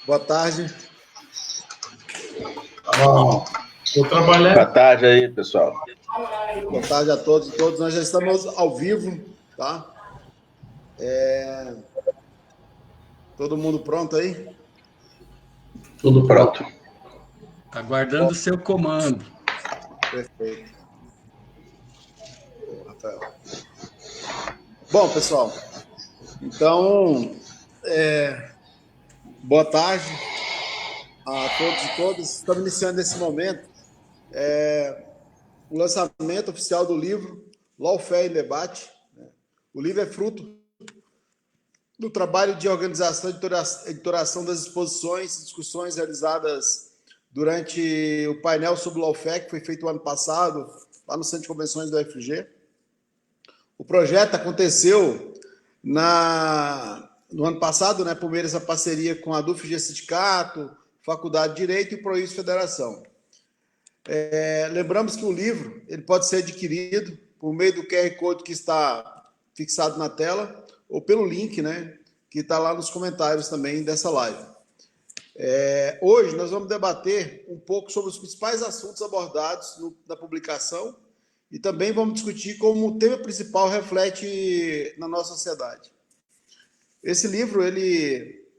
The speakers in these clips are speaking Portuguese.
Boa tarde. Vou trabalhar. Boa tarde aí, pessoal. Boa tarde a todos e todas. Nós já estamos ao vivo, tá? Todo mundo pronto aí? Tudo pronto. Aguardando o seu comando. Perfeito. Rafael. Bom, pessoal, então, boa tarde a todos e todas. Estamos iniciando nesse momento o lançamento oficial do livro Lawfare em Debate. O livro é fruto do trabalho de organização e editoração das exposições e discussões realizadas durante o painel sobre o Lawfare, que foi feito o ano passado, lá no Centro de Convenções do UFG. O projeto aconteceu no ano passado, né, por meio dessa parceria com a DUFG Sindicato, Faculdade de Direito e Prois Federação. Lembramos que o livro ele pode ser adquirido por meio do QR Code que está fixado na tela ou pelo link, né, que está lá nos comentários também dessa live. Hoje nós vamos debater um pouco sobre os principais assuntos abordados na publicação e também vamos discutir como o tema principal reflete na nossa sociedade. Esse livro,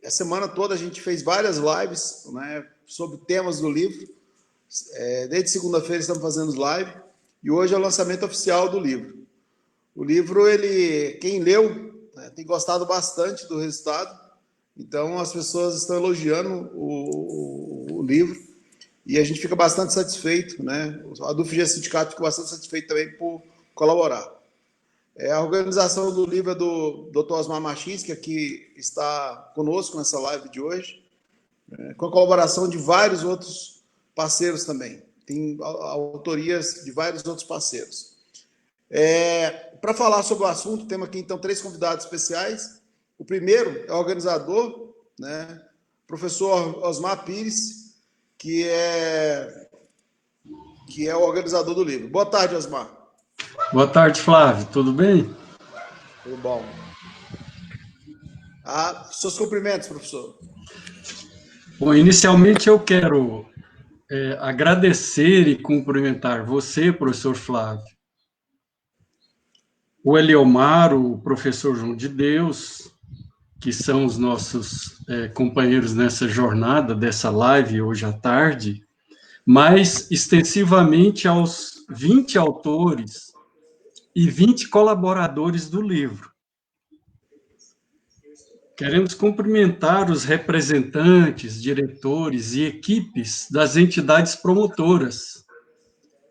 a semana toda a gente fez várias lives, né, sobre temas do livro. Desde segunda-feira estamos fazendo live e hoje é o lançamento oficial do livro. O livro, quem leu, né, tem gostado bastante do resultado, então as pessoas estão elogiando o livro e a gente fica bastante satisfeito, né? A DUFG Sindicato fica bastante satisfeito também por colaborar. A organização do livro é do Dr. Osmar Martins, que aqui está conosco nessa live de hoje, com a colaboração de vários outros parceiros também. Tem autorias de vários outros parceiros. Para falar sobre o assunto, temos aqui, então, 3 convidados especiais. O primeiro é o organizador, né, professor Osmar Pires, que é o organizador do livro. Boa tarde, Osmar. Boa tarde, Flávio. Tudo bem? Tudo bom. Seus cumprimentos, professor. Bom, inicialmente eu quero agradecer e cumprimentar você, professor Flávio, o Eliomar, o professor João de Deus, que são os nossos companheiros nessa jornada, dessa live hoje à tarde, mas extensivamente aos 20 autores e 20 colaboradores do livro. Queremos cumprimentar os representantes, diretores e equipes das entidades promotoras,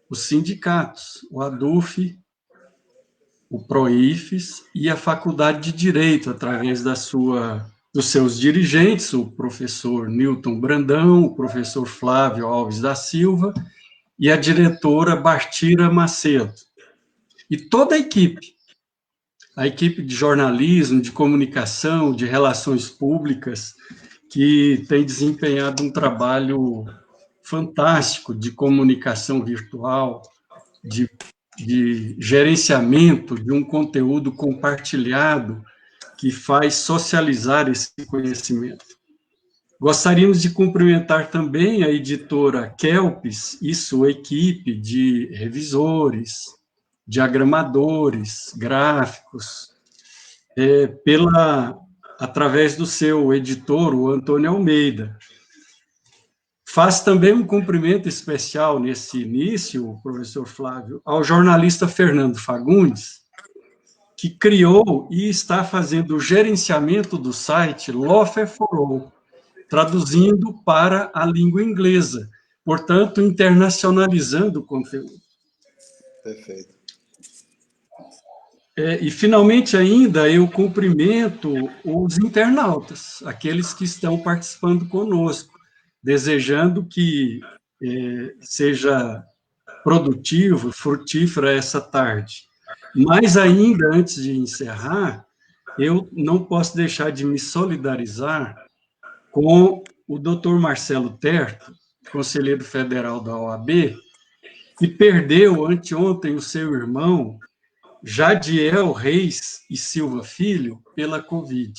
os sindicatos, o ADUF, o PROIFES e a Faculdade de Direito, através dos seus dirigentes, o professor Newton Brandão, o professor Flávio Alves da Silva e a diretora Bartira Macedo. E toda a equipe de jornalismo, de comunicação, de relações públicas, que tem desempenhado um trabalho fantástico de comunicação virtual, de gerenciamento de um conteúdo compartilhado que faz socializar esse conhecimento. Gostaríamos de cumprimentar também a editora Kelps e sua equipe de revisores, diagramadores, gráficos, através do seu editor, o Antônio Almeida. Faz também um cumprimento especial nesse início, professor Flávio, ao jornalista Fernando Fagundes, que criou e está fazendo o gerenciamento do site Lawfare for All, traduzindo para a língua inglesa, portanto, internacionalizando o conteúdo. Perfeito. E, finalmente, ainda, eu cumprimento os internautas, aqueles que estão participando conosco, desejando que seja produtivo, frutífera essa tarde. Mas ainda, antes de encerrar, eu não posso deixar de me solidarizar com o doutor Marcelo Terto, conselheiro federal da OAB, que perdeu anteontem o seu irmão, Jadiel Reis e Silva Filho, pela Covid.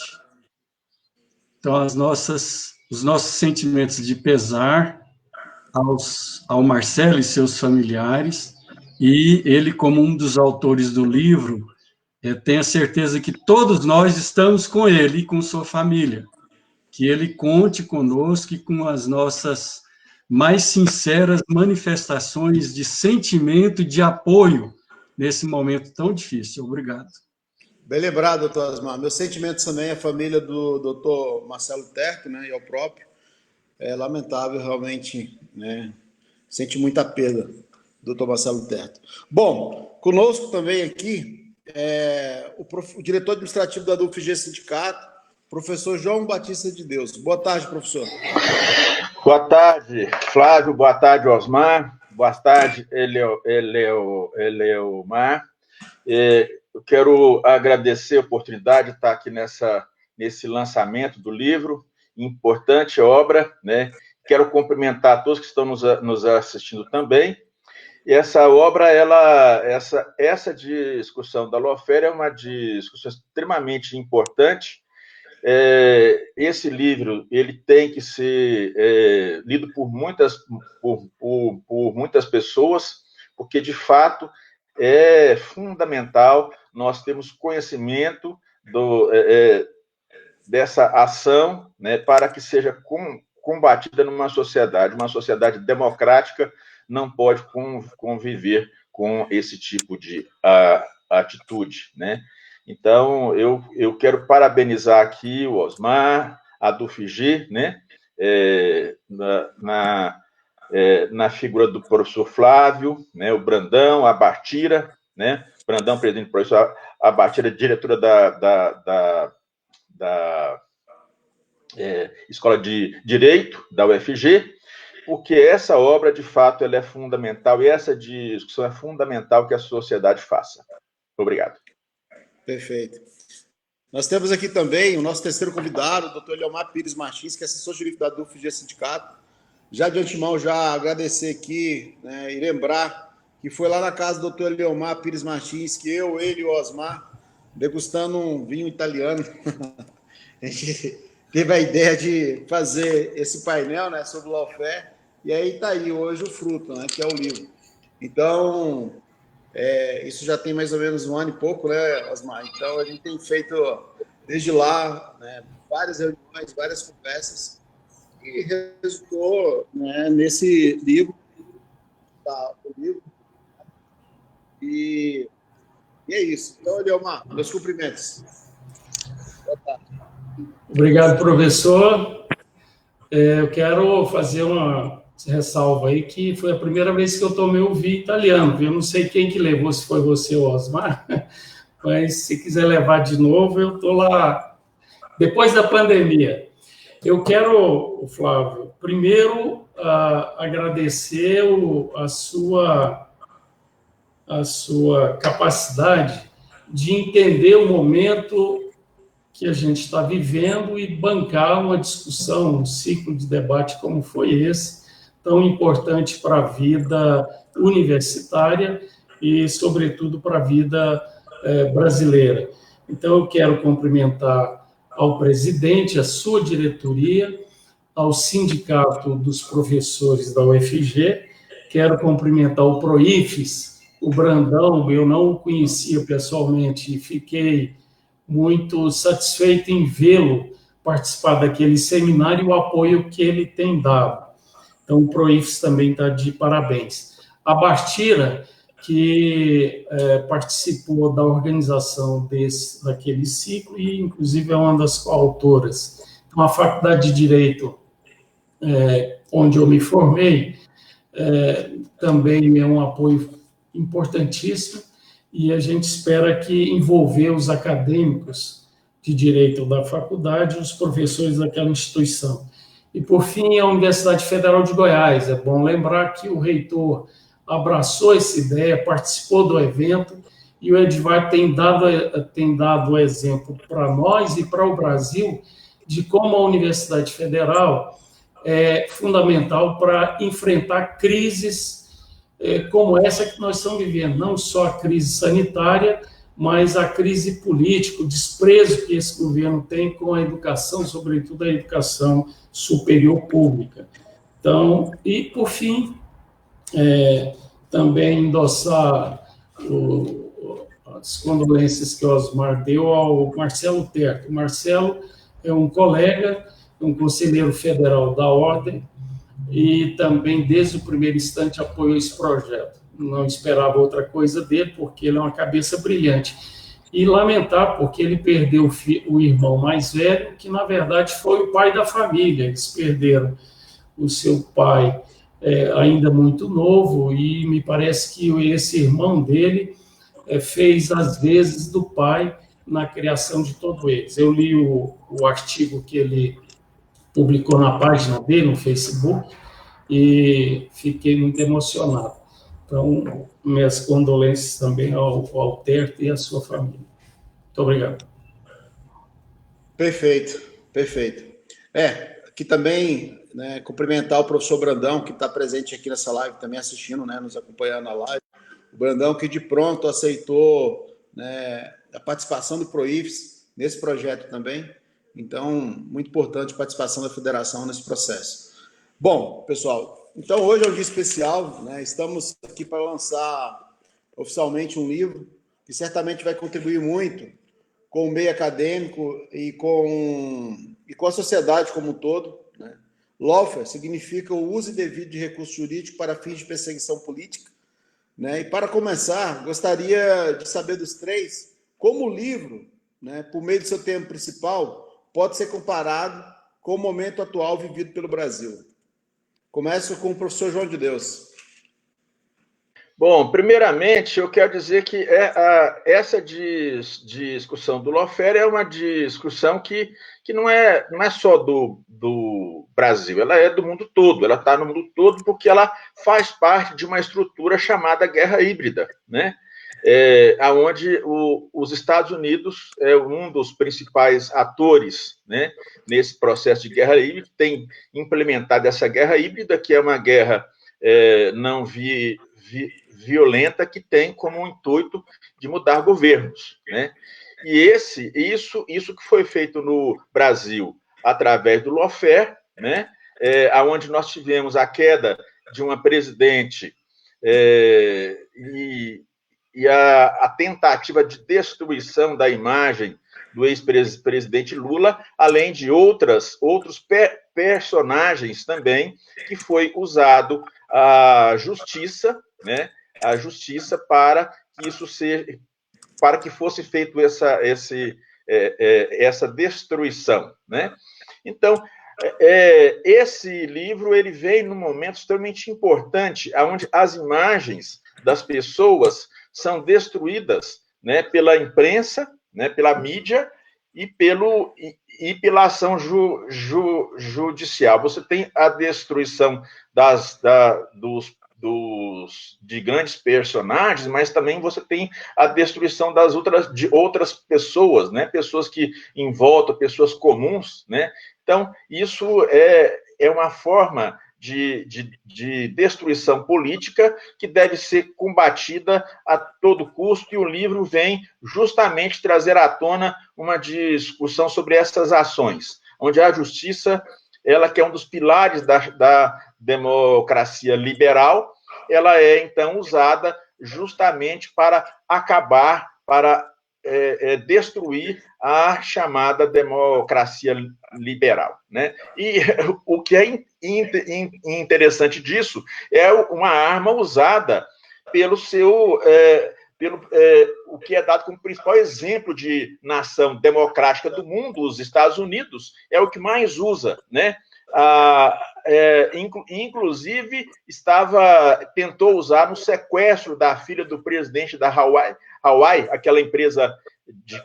Então, as nossas os nossos sentimentos de pesar ao Marcelo e seus familiares, e ele, como um dos autores do livro, tenha certeza que todos nós estamos com ele e com sua família, que ele conte conosco e com as nossas mais sinceras manifestações de sentimento e de apoio nesse momento tão difícil. Obrigado. Bem lembrado, doutor Osmar. Meus sentimentos também à família do doutor Marcelo Terto, né, e ao próprio. É lamentável, realmente, né? Sente muita perda, doutor Marcelo Terto. Bom, conosco também aqui o diretor administrativo da UFG Sindicato, professor João Batista de Deus. Boa tarde, professor. Boa tarde, Flávio. Boa tarde, Osmar. Boa tarde, Eleomar. Eu quero agradecer a oportunidade de estar aqui nesse lançamento do livro, importante obra, né? Quero cumprimentar todos que estão nos assistindo também. E essa obra, essa discussão da lawfare é uma discussão extremamente importante. Esse livro ele tem que ser lido por muitas pessoas, porque, de fato, é fundamental nós termos conhecimento dessa ação, né, para que seja combatida numa sociedade. Uma sociedade democrática não pode conviver com esse tipo de atitude, né? Então, eu quero parabenizar aqui o Osmar, a UFG, né, na figura do professor Flávio, né, o Brandão, a Bartira, né, Brandão, presidente do professor, a Bartira, diretora da Escola de Direito da UFG, porque essa obra, de fato, ela é fundamental, e essa discussão é fundamental que a sociedade faça. Obrigado. Perfeito. Nós temos aqui também o nosso terceiro convidado, o doutor Eleomar Pires Martins, que é assessor jurídico da UFG Sindicato. Já de antemão, já agradecer aqui, né, e lembrar que foi lá na casa do doutor Eleomar Pires Martins que ele e o Osmar, degustando um vinho italiano, a gente teve a ideia de fazer esse painel, né, sobre o lawfare, e aí está aí hoje o fruto, né, que é o livro. Então, isso já tem mais ou menos 1 ano e pouco, né, Osmar? Então, a gente tem feito, desde lá, né, várias reuniões, várias conversas, e resultou, né, nesse livro, e é isso. Então, Eleomar, meus cumprimentos. Boa tarde. Obrigado, professor. Eu quero fazer uma ressalva aí, que foi a primeira vez que eu tomei o vinho italiano. Eu não sei quem que levou, se foi você ou Osmar, mas se quiser levar de novo, eu estou lá, depois da pandemia. Eu quero, Flávio, primeiro agradecer a sua capacidade de entender o momento que a gente está vivendo e bancar uma discussão, um ciclo de debate como foi esse, tão importante para a vida universitária e, sobretudo, para a vida brasileira. Então, eu quero cumprimentar ao presidente, a sua diretoria, ao sindicato dos professores da UFG, quero cumprimentar o PROIFES, o Brandão, eu não o conhecia pessoalmente e fiquei muito satisfeito em vê-lo participar daquele seminário e o apoio que ele tem dado. Então, o PROIFES também está de parabéns. A Bartira, que participou da organização daquele ciclo e, inclusive, é uma das coautoras. Então, a Faculdade de Direito, onde eu me formei, também é um apoio importantíssimo, e a gente espera que envolver os acadêmicos de direito da faculdade, os professores daquela instituição. E, por fim, a Universidade Federal de Goiás. É bom lembrar que o reitor abraçou essa ideia, participou do evento, e o Edvar tem dado exemplo para nós e para o Brasil de como a Universidade Federal é fundamental para enfrentar crises como essa que nós estamos vivendo, não só a crise sanitária, mas a crise política, o desprezo que esse governo tem com a educação, sobretudo a educação superior pública. Então, e por fim, também endossar as condolências que o Osmar deu ao Marcelo Terto. O Marcelo é um colega, um conselheiro federal da Ordem, e também, desde o primeiro instante, apoiou esse projeto. Não esperava outra coisa dele, porque ele é uma cabeça brilhante. E lamentar, porque ele perdeu o irmão mais velho, que, na verdade, foi o pai da família. Eles perderam o seu pai ainda muito novo, e me parece que esse irmão dele fez as vezes do pai na criação de todos eles. Eu li o artigo que ele publicou na página dele, no Facebook, e fiquei muito emocionado. Então, minhas condolências também ao Terto e à sua família. Muito obrigado. Perfeito, perfeito. Aqui também, né, cumprimentar o professor Brandão, que está presente aqui nessa live, também assistindo, né, nos acompanhando na live. O Brandão, que de pronto aceitou, né, a participação do PROIFES nesse projeto também. Então, muito importante a participação da federação nesse processo. Bom, pessoal, então hoje é um dia especial, né? Estamos aqui para lançar oficialmente um livro que certamente vai contribuir muito com o meio acadêmico e com a sociedade como um todo, né? Lawfare significa o uso indevido de recurso jurídico para fins de perseguição política, né? E para começar, gostaria de saber dos três como o livro, né, por meio do seu tema principal, pode ser comparado com o momento atual vivido pelo Brasil. Começo com o professor João de Deus. Bom, primeiramente, eu quero dizer que essa discussão do Lawfare é uma discussão que não é só do Brasil, ela é do mundo todo, ela está no mundo todo porque ela faz parte de uma estrutura chamada guerra híbrida, né? Onde os Estados Unidos é um dos principais atores, né, nesse processo de guerra híbrida, tem implementado essa guerra híbrida, que é uma guerra não violenta, que tem como intuito de mudar governos, né? E isso que foi feito no Brasil através do Lawfare, né, onde nós tivemos a queda de uma presidente e a tentativa de destruição da imagem do ex-presidente Lula, além de outros personagens também, que foi usado a justiça, né, para que fosse feito essa destruição, né? Então, esse livro ele vem num momento extremamente importante, onde as imagens das pessoas são destruídas, né, pela imprensa, né, pela mídia e pela ação judicial. Você tem a destruição de grandes personagens, mas também você tem a destruição de outras pessoas, né, pessoas que em volta, pessoas comuns, né? Então, isso é uma forma de destruição política que deve ser combatida a todo custo, e o livro vem justamente trazer à tona uma discussão sobre essas ações, onde a justiça, ela que é um dos pilares da democracia liberal, ela é, então, usada justamente para acabar, para destruir a chamada democracia liberal, né? E o que é interessante disso é uma arma usada pelo o que é dado como principal exemplo de nação democrática do mundo, os Estados Unidos, é o que mais usa, né? Inclusive, tentou usar no sequestro da filha do presidente da Huawei, aquela empresa de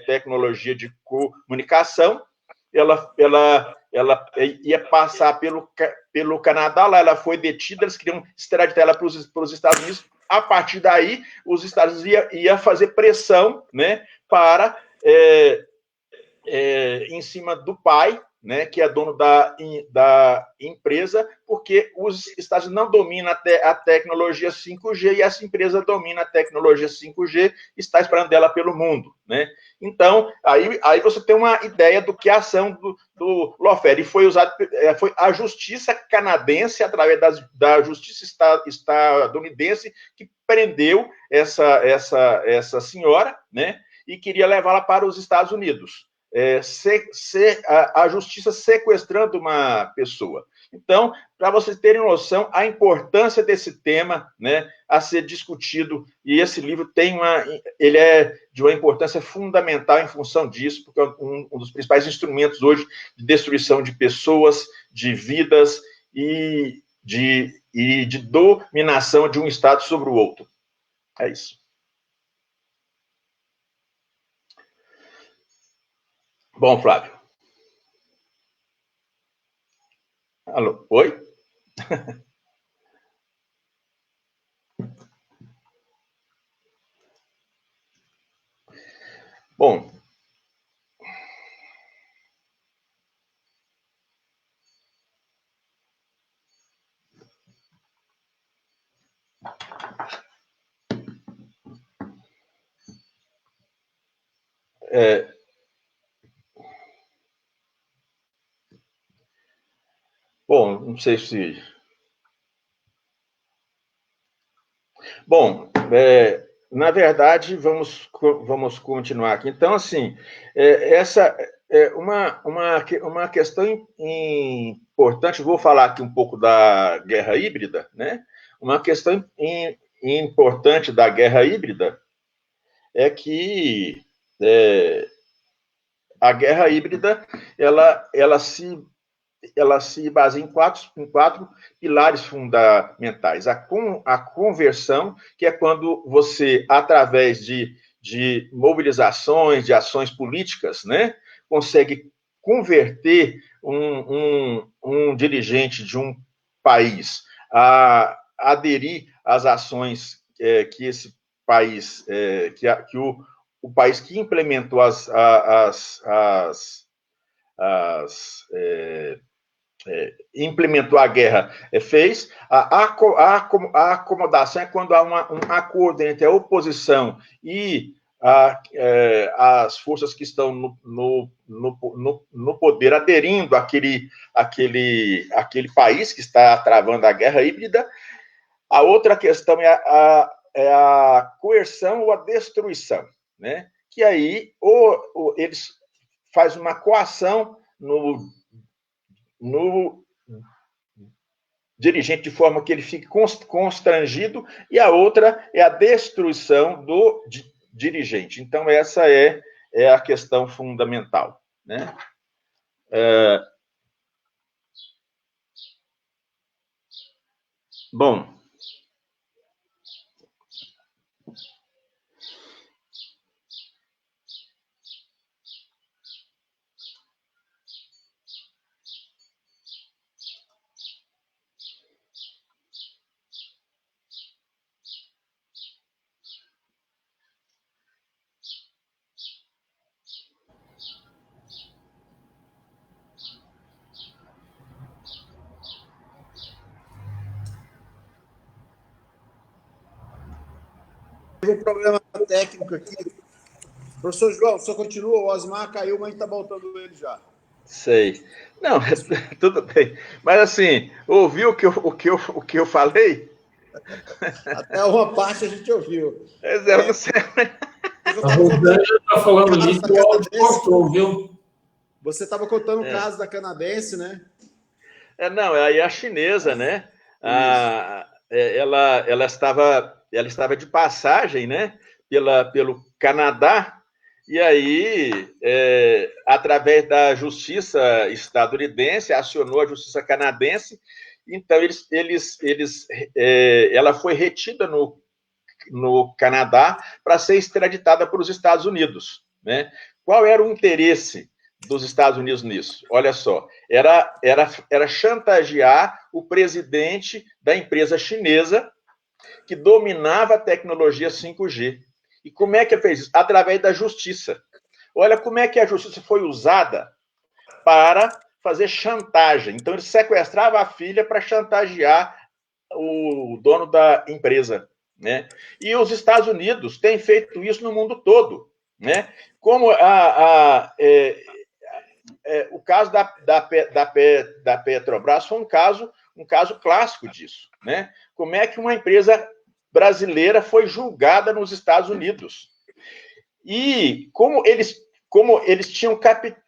tecnologia de comunicação. Ela ia passar pelo Canadá, lá ela foi detida, eles queriam extraditar ela para os Estados Unidos. A partir daí, os Estados Unidos iam fazer pressão, né, para em cima do pai, né, que é dono da empresa, porque os Estados Unidos não dominam a tecnologia 5G e essa empresa domina a tecnologia 5G e está esperando dela pelo mundo, né? Então, aí você tem uma ideia do que a ação do lawfare. E foi a justiça canadense, através da justiça estadunidense, que prendeu essa senhora, né, e queria levá-la para os Estados Unidos. A justiça sequestrando uma pessoa. Então, para vocês terem noção, a importância desse tema, né, a ser discutido, e esse livro ele é de uma importância fundamental em função disso, porque é um dos principais instrumentos hoje de destruição de pessoas, de vidas e de dominação de um Estado sobre o outro. É isso. Bom, Flávio. Alô? Oi? Bom. Bom, não sei se... Bom, na verdade, vamos continuar aqui. Então, assim, essa é uma questão importante, vou falar aqui um pouco da guerra híbrida, né? Uma questão importante da guerra híbrida é que a guerra híbrida, ela se baseia em quatro pilares fundamentais. A conversão, que é quando você, através de mobilizações, de ações políticas, né, consegue converter um dirigente de um país a aderir às ações que esse país, o país que implementou implementou a guerra fez. A acomodação é quando há um acordo entre a oposição e as forças que estão no poder aderindo àquele país que está travando a guerra híbrida. A outra questão é a coerção ou a destruição, né? Que aí ou eles fazem uma coação no dirigente de forma que ele fique constrangido, e a outra é a destruição do dirigente. Então, essa é a questão fundamental, né? Bom, Teve um problema técnico aqui. Professor João, o senhor continua, o Osmar caiu, mas a gente está voltando ele já. Sei. Não, tudo bem. Mas, assim, ouviu o que eu falei? Até uma parte a gente ouviu. Eu não sei. A Rosângela está falando ali que o áudio cortou, viu? Você estava contando o caso da canadense, né? Não, aí a chinesa, né? Ela estava de passagem, né? Pelo Canadá, e aí, através da justiça estadunidense, acionou a justiça canadense. Então, ela foi retida no Canadá para ser extraditada para os Estados Unidos, né? Qual era o interesse dos Estados Unidos nisso? Olha só, era chantagear o presidente da empresa chinesa que dominava a tecnologia 5G. E como é que fez isso? Através da justiça. Olha como é que a justiça foi usada para fazer chantagem. Então, ele sequestrava a filha para chantagear o dono da empresa, né? E os Estados Unidos têm feito isso no mundo todo, né? Como o caso da Petrobras foi um caso clássico disso, né? Como é que uma empresa brasileira foi julgada nos Estados Unidos? E como eles tinham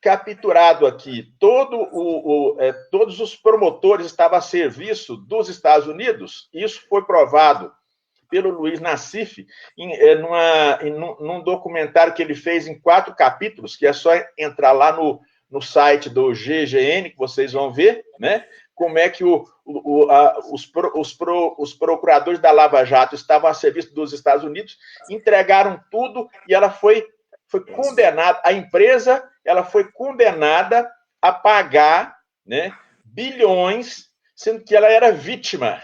capturado aqui todos os promotores estavam a serviço dos Estados Unidos, isso foi provado pelo Luiz Nassif num documentário que ele fez em 4 capítulos, que é só entrar lá no site do GGN, que vocês vão ver, né? Como é que os procuradores da Lava Jato estavam a serviço dos Estados Unidos, entregaram tudo e ela foi condenada, a empresa ela foi condenada a pagar, né, bilhões, sendo que ela era vítima.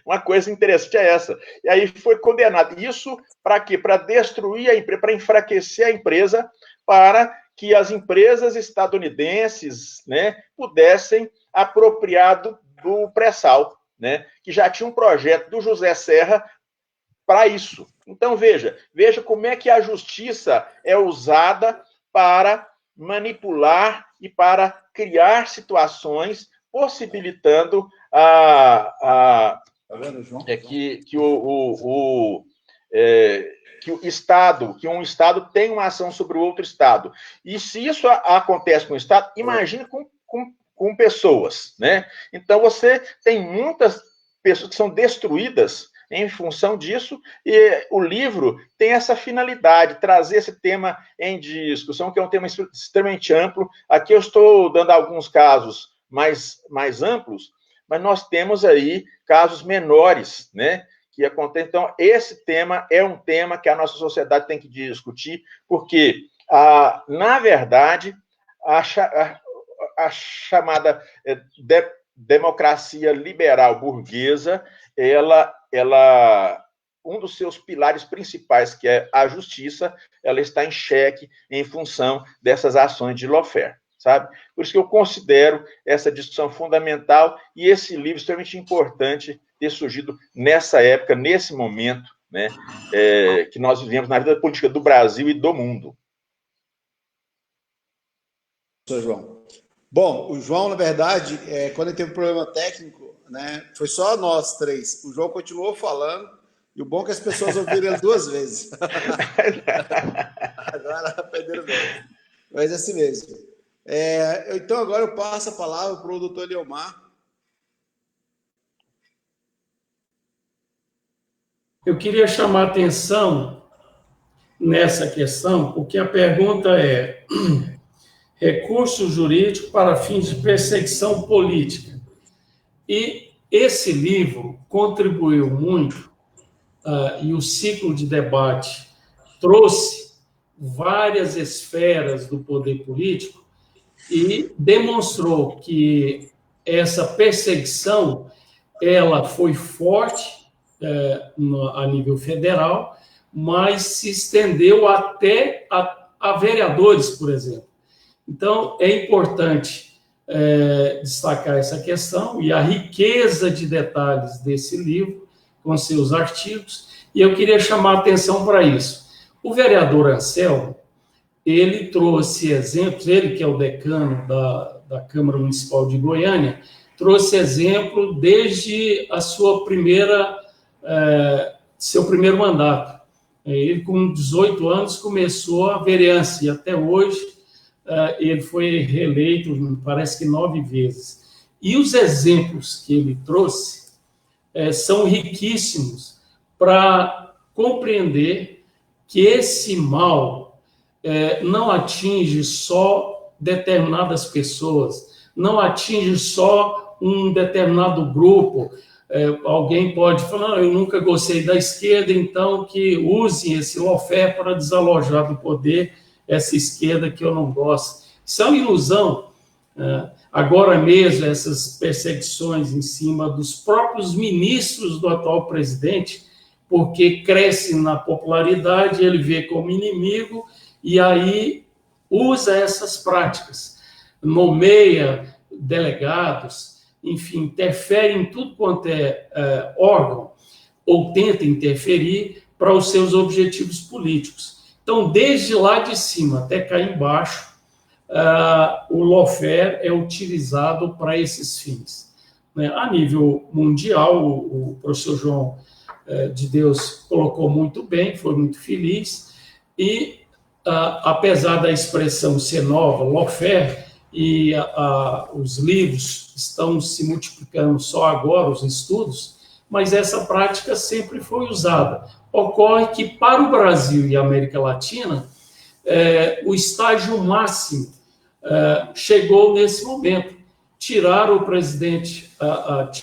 Uma coisa interessante é essa. E aí foi condenada. Isso para quê? Para destruir a empresa, para enfraquecer a empresa, para que as empresas estadunidenses, né, pudessem apropriar do pré-sal, né, que já tinha um projeto do José Serra para isso. Então, veja como é que a justiça é usada para manipular e para criar situações possibilitando que um Estado tem uma ação sobre o outro Estado. E se isso acontece com o Estado, imagine com pessoas, né? Então, você tem muitas pessoas que são destruídas em função disso, e o livro tem essa finalidade, trazer esse tema em discussão, que é um tema extremamente amplo. Aqui eu estou dando alguns casos mais amplos, mas nós temos aí casos menores, né, que acontecem. Então, esse tema é um tema que a nossa sociedade tem que discutir, porque, na verdade, a chamada democracia liberal burguesa, um dos seus pilares principais, que é a justiça, ela está em xeque em função dessas ações de lawfare, sabe? Por isso que eu considero essa discussão fundamental e esse livro extremamente importante ter surgido nessa época, nesse momento, né, que nós vivemos na vida política do Brasil e do mundo. Professor João. Bom, o João, na verdade, quando ele teve um problema técnico, né, foi só nós 3. O João continuou falando, e o bom é que as pessoas ouviram ele 2 vezes. Agora perderam bem. Mas é assim mesmo. Então, agora eu passo a palavra para o doutor Eliomar. Eu queria chamar a atenção nessa questão, porque a pergunta é recurso jurídico para fins de perseguição política. E esse livro contribuiu muito, e o ciclo de debate trouxe várias esferas do poder político e demonstrou que essa perseguição ela foi forte a nível federal, mas se estendeu até a vereadores, por exemplo. Então, é importante destacar essa questão e a riqueza de detalhes desse livro, com seus artigos, e eu queria chamar a atenção para isso. O vereador Anselmo, ele trouxe exemplos, ele que é o decano da Câmara Municipal de Goiânia, trouxe exemplo desde a sua seu primeiro mandato. Ele, com 18 anos, começou a vereança, e até hoje ele foi reeleito, parece que 9 vezes. E os exemplos que ele trouxe são riquíssimos para compreender que esse mal não atinge só determinadas pessoas, não atinge só um determinado grupo. Alguém pode falar, eu nunca gostei da esquerda, então que usem esse lawfare para desalojar do poder essa esquerda que eu não gosto. Isso é uma ilusão. Agora mesmo, essas perseguições em cima dos próprios ministros do atual presidente, porque cresce na popularidade, ele vê como inimigo e aí usa essas práticas. nomeia delegados, enfim, interfere em tudo quanto é órgão, ou tenta interferir para os seus objetivos políticos. Então, desde lá de cima até cá embaixo, o lawfare é utilizado para esses fins. A nível mundial, o professor João de Deus colocou muito bem, foi muito feliz, e apesar da expressão ser nova, lawfare, e os livros estão se multiplicando só agora, os estudos, mas essa prática sempre foi usada. Ocorre que, para o Brasil e a América Latina, o estágio máximo chegou nesse momento. Tiraram o presidente,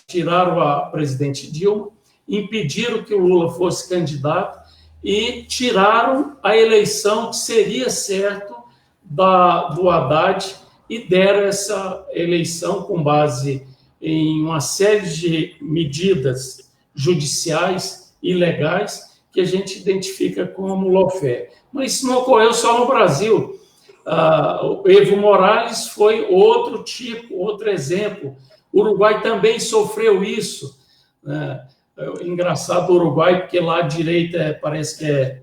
tiraram a presidente Dilma, impediram que o Lula fosse candidato e tiraram a eleição que seria certo do Haddad e deram essa eleição com base em uma série de medidas judiciais ilegais que a gente identifica como lawfare. Mas isso não ocorreu só no Brasil. O Evo Morales foi outro tipo, outro exemplo. O Uruguai também sofreu isso. Engraçado o Uruguai, porque lá a direita parece que é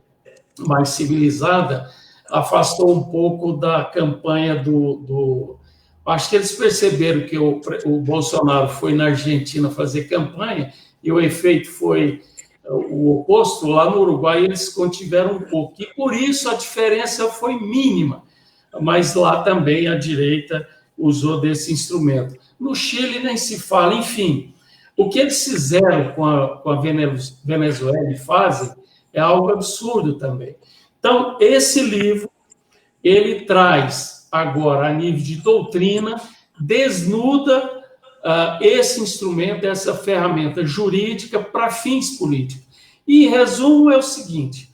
mais civilizada, afastou um pouco da campanha do... Acho que eles perceberam que o Bolsonaro foi na Argentina fazer campanha e o efeito foi o oposto. Lá no Uruguai eles contiveram um pouco. E por isso a diferença foi mínima. Mas lá também a direita usou desse instrumento. No Chile nem se fala. Enfim, o que eles fizeram com a Venezuela e fazem é algo absurdo também. Então, esse livro, ele traz agora, a nível de doutrina, desnuda esse instrumento, essa ferramenta jurídica para fins políticos. E, em resumo, é o seguinte: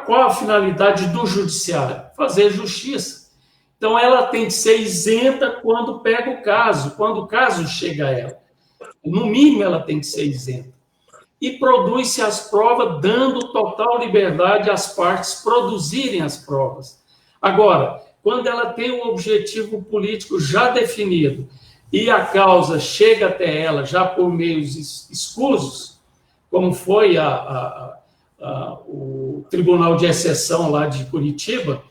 qual a finalidade do judiciário? Fazer justiça. Então, ela tem que ser isenta quando pega o caso, quando o caso chega a ela. No mínimo, ela tem que ser isenta. E produz-se as provas, dando total liberdade às partes produzirem as provas. Agora, quando ela tem um objetivo político já definido e a causa chega até ela já por meios escusos, como foi o Tribunal de Exceção lá de Curitiba,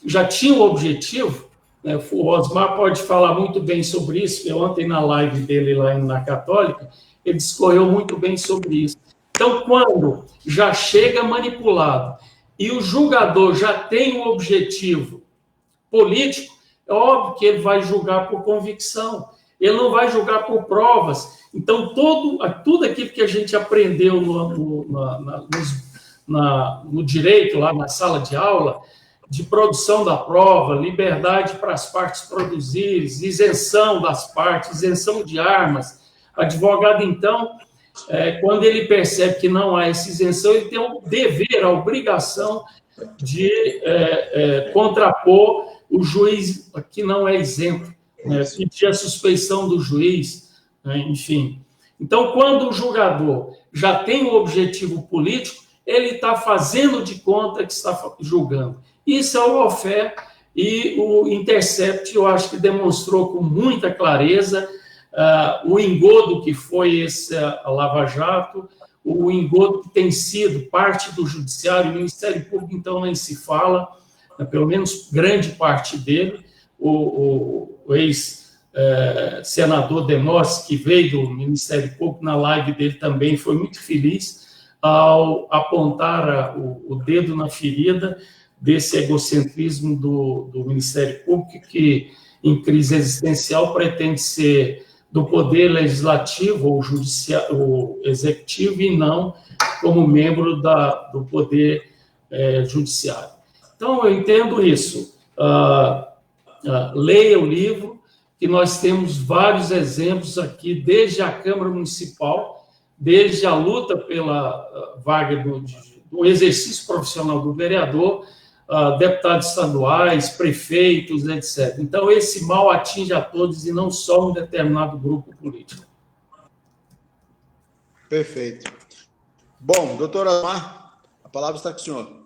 já tinha o objetivo, né? O Osmar pode falar muito bem sobre isso, porque ontem na live dele lá na Católica, ele discorreu muito bem sobre isso. Então, quando já chega manipulado e o julgador já tem um objetivo político, é óbvio que ele vai julgar por convicção, ele não vai julgar por provas. Então, tudo aquilo que a gente aprendeu no direito, lá na sala de aula, de produção da prova, liberdade para as partes produzirem, isenção das partes, isenção de armas. Advogado, então, quando ele percebe que não há essa isenção, ele tem o dever, a obrigação de contrapor o juiz que não é isento, pedir a suspeição do juiz, enfim. Então, quando o julgador já tem um objetivo político, ele está fazendo de conta que está julgando. Isso é o lawfare, e o Intercept, eu acho que demonstrou com muita clareza o engodo que foi esse Lava Jato, o engodo que tem sido parte do Judiciário, o Ministério Público, então, nem se fala, pelo menos grande parte dele. O ex-senador Demóstenes, que veio do Ministério Público, na live dele também foi muito feliz ao apontar o dedo na ferida desse egocentrismo do Ministério Público, que, em crise existencial, pretende ser do poder legislativo ou executivo e não como membro do poder judiciário. Então, eu entendo isso. Leia o livro, que nós temos vários exemplos aqui, desde a Câmara Municipal, desde a luta pela vaga do exercício profissional do vereador, deputados estaduais, prefeitos, etc. Então, esse mal atinge a todos e não só um determinado grupo político. Perfeito. Bom, doutor Osmar, a palavra está com o senhor.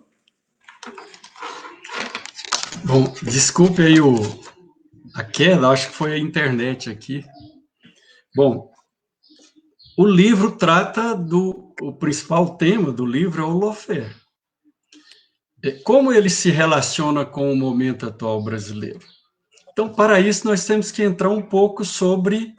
Bom, desculpe aí a queda, acho que foi a internet aqui. Bom, o livro trata o principal tema do livro é o lawfare. Como ele se relaciona com o momento atual brasileiro? Então, para isso, nós temos que entrar um pouco sobre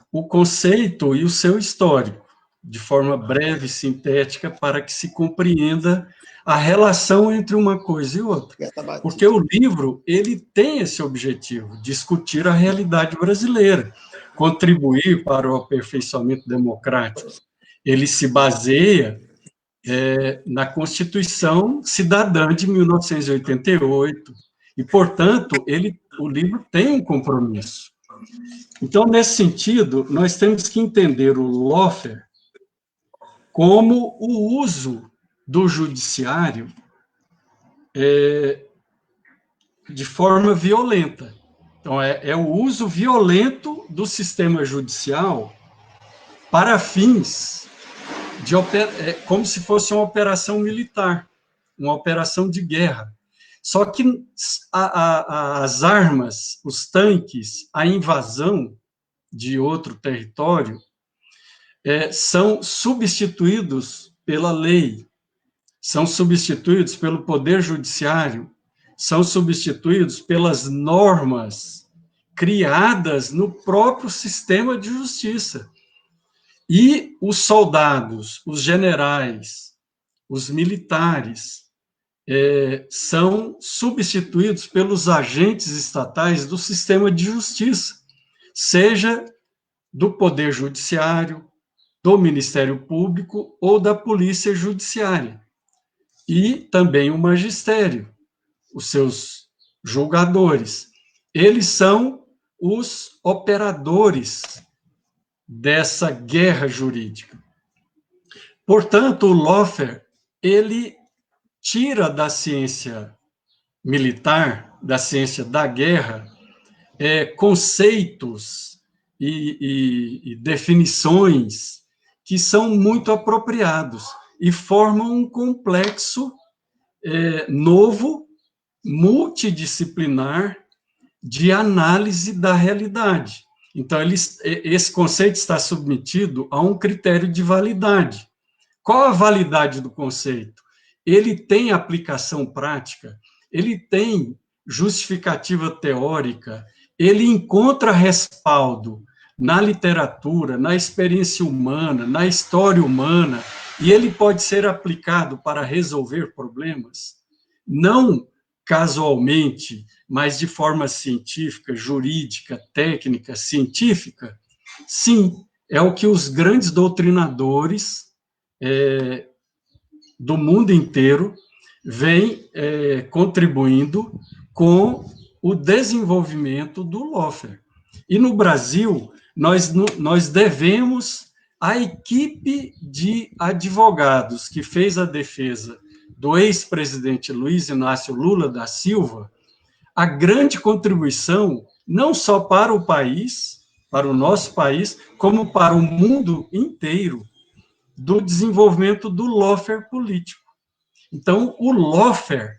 o conceito e o seu histórico, de forma breve, sintética, para que se compreenda a relação entre uma coisa e outra. Porque o livro, ele tem esse objetivo, discutir a realidade brasileira, contribuir para o aperfeiçoamento democrático. Ele se baseia na Constituição Cidadã de 1988, e, portanto, o livro tem um compromisso. Então, nesse sentido, nós temos que entender o lawfare como o uso do judiciário de forma violenta. Então, é o uso violento do sistema judicial para fins como se fosse uma operação militar, uma operação de guerra. Só que as armas, os tanques, a invasão de outro território são substituídos pela lei, são substituídos pelo poder judiciário, são substituídos pelas normas criadas no próprio sistema de justiça. E os soldados, os generais, os militares, são substituídos pelos agentes estatais do sistema de justiça, seja do Poder Judiciário, do Ministério Público ou da Polícia Judiciária. E também o magistério, os seus julgadores. Eles são os operadores dessa guerra jurídica. Portanto, o lawfare, ele tira da ciência militar, da ciência da guerra, conceitos e definições que são muito apropriados e formam um complexo novo, multidisciplinar, de análise da realidade. Então, esse conceito está submetido a um critério de validade. Qual a validade do conceito? Ele tem aplicação prática, ele tem justificativa teórica, ele encontra respaldo na literatura, na experiência humana, na história humana, e ele pode ser aplicado para resolver problemas, não casualmente, mas de forma científica, jurídica, técnica, científica. Sim, é o que os grandes doutrinadores do mundo inteiro vêm contribuindo com o desenvolvimento do lawfare. E no Brasil, nós devemos à equipe de advogados que fez a defesa do ex-presidente Luiz Inácio Lula da Silva a grande contribuição, não só para o país, para o nosso país, como para o mundo inteiro, do desenvolvimento do lawfare político. Então, o lawfare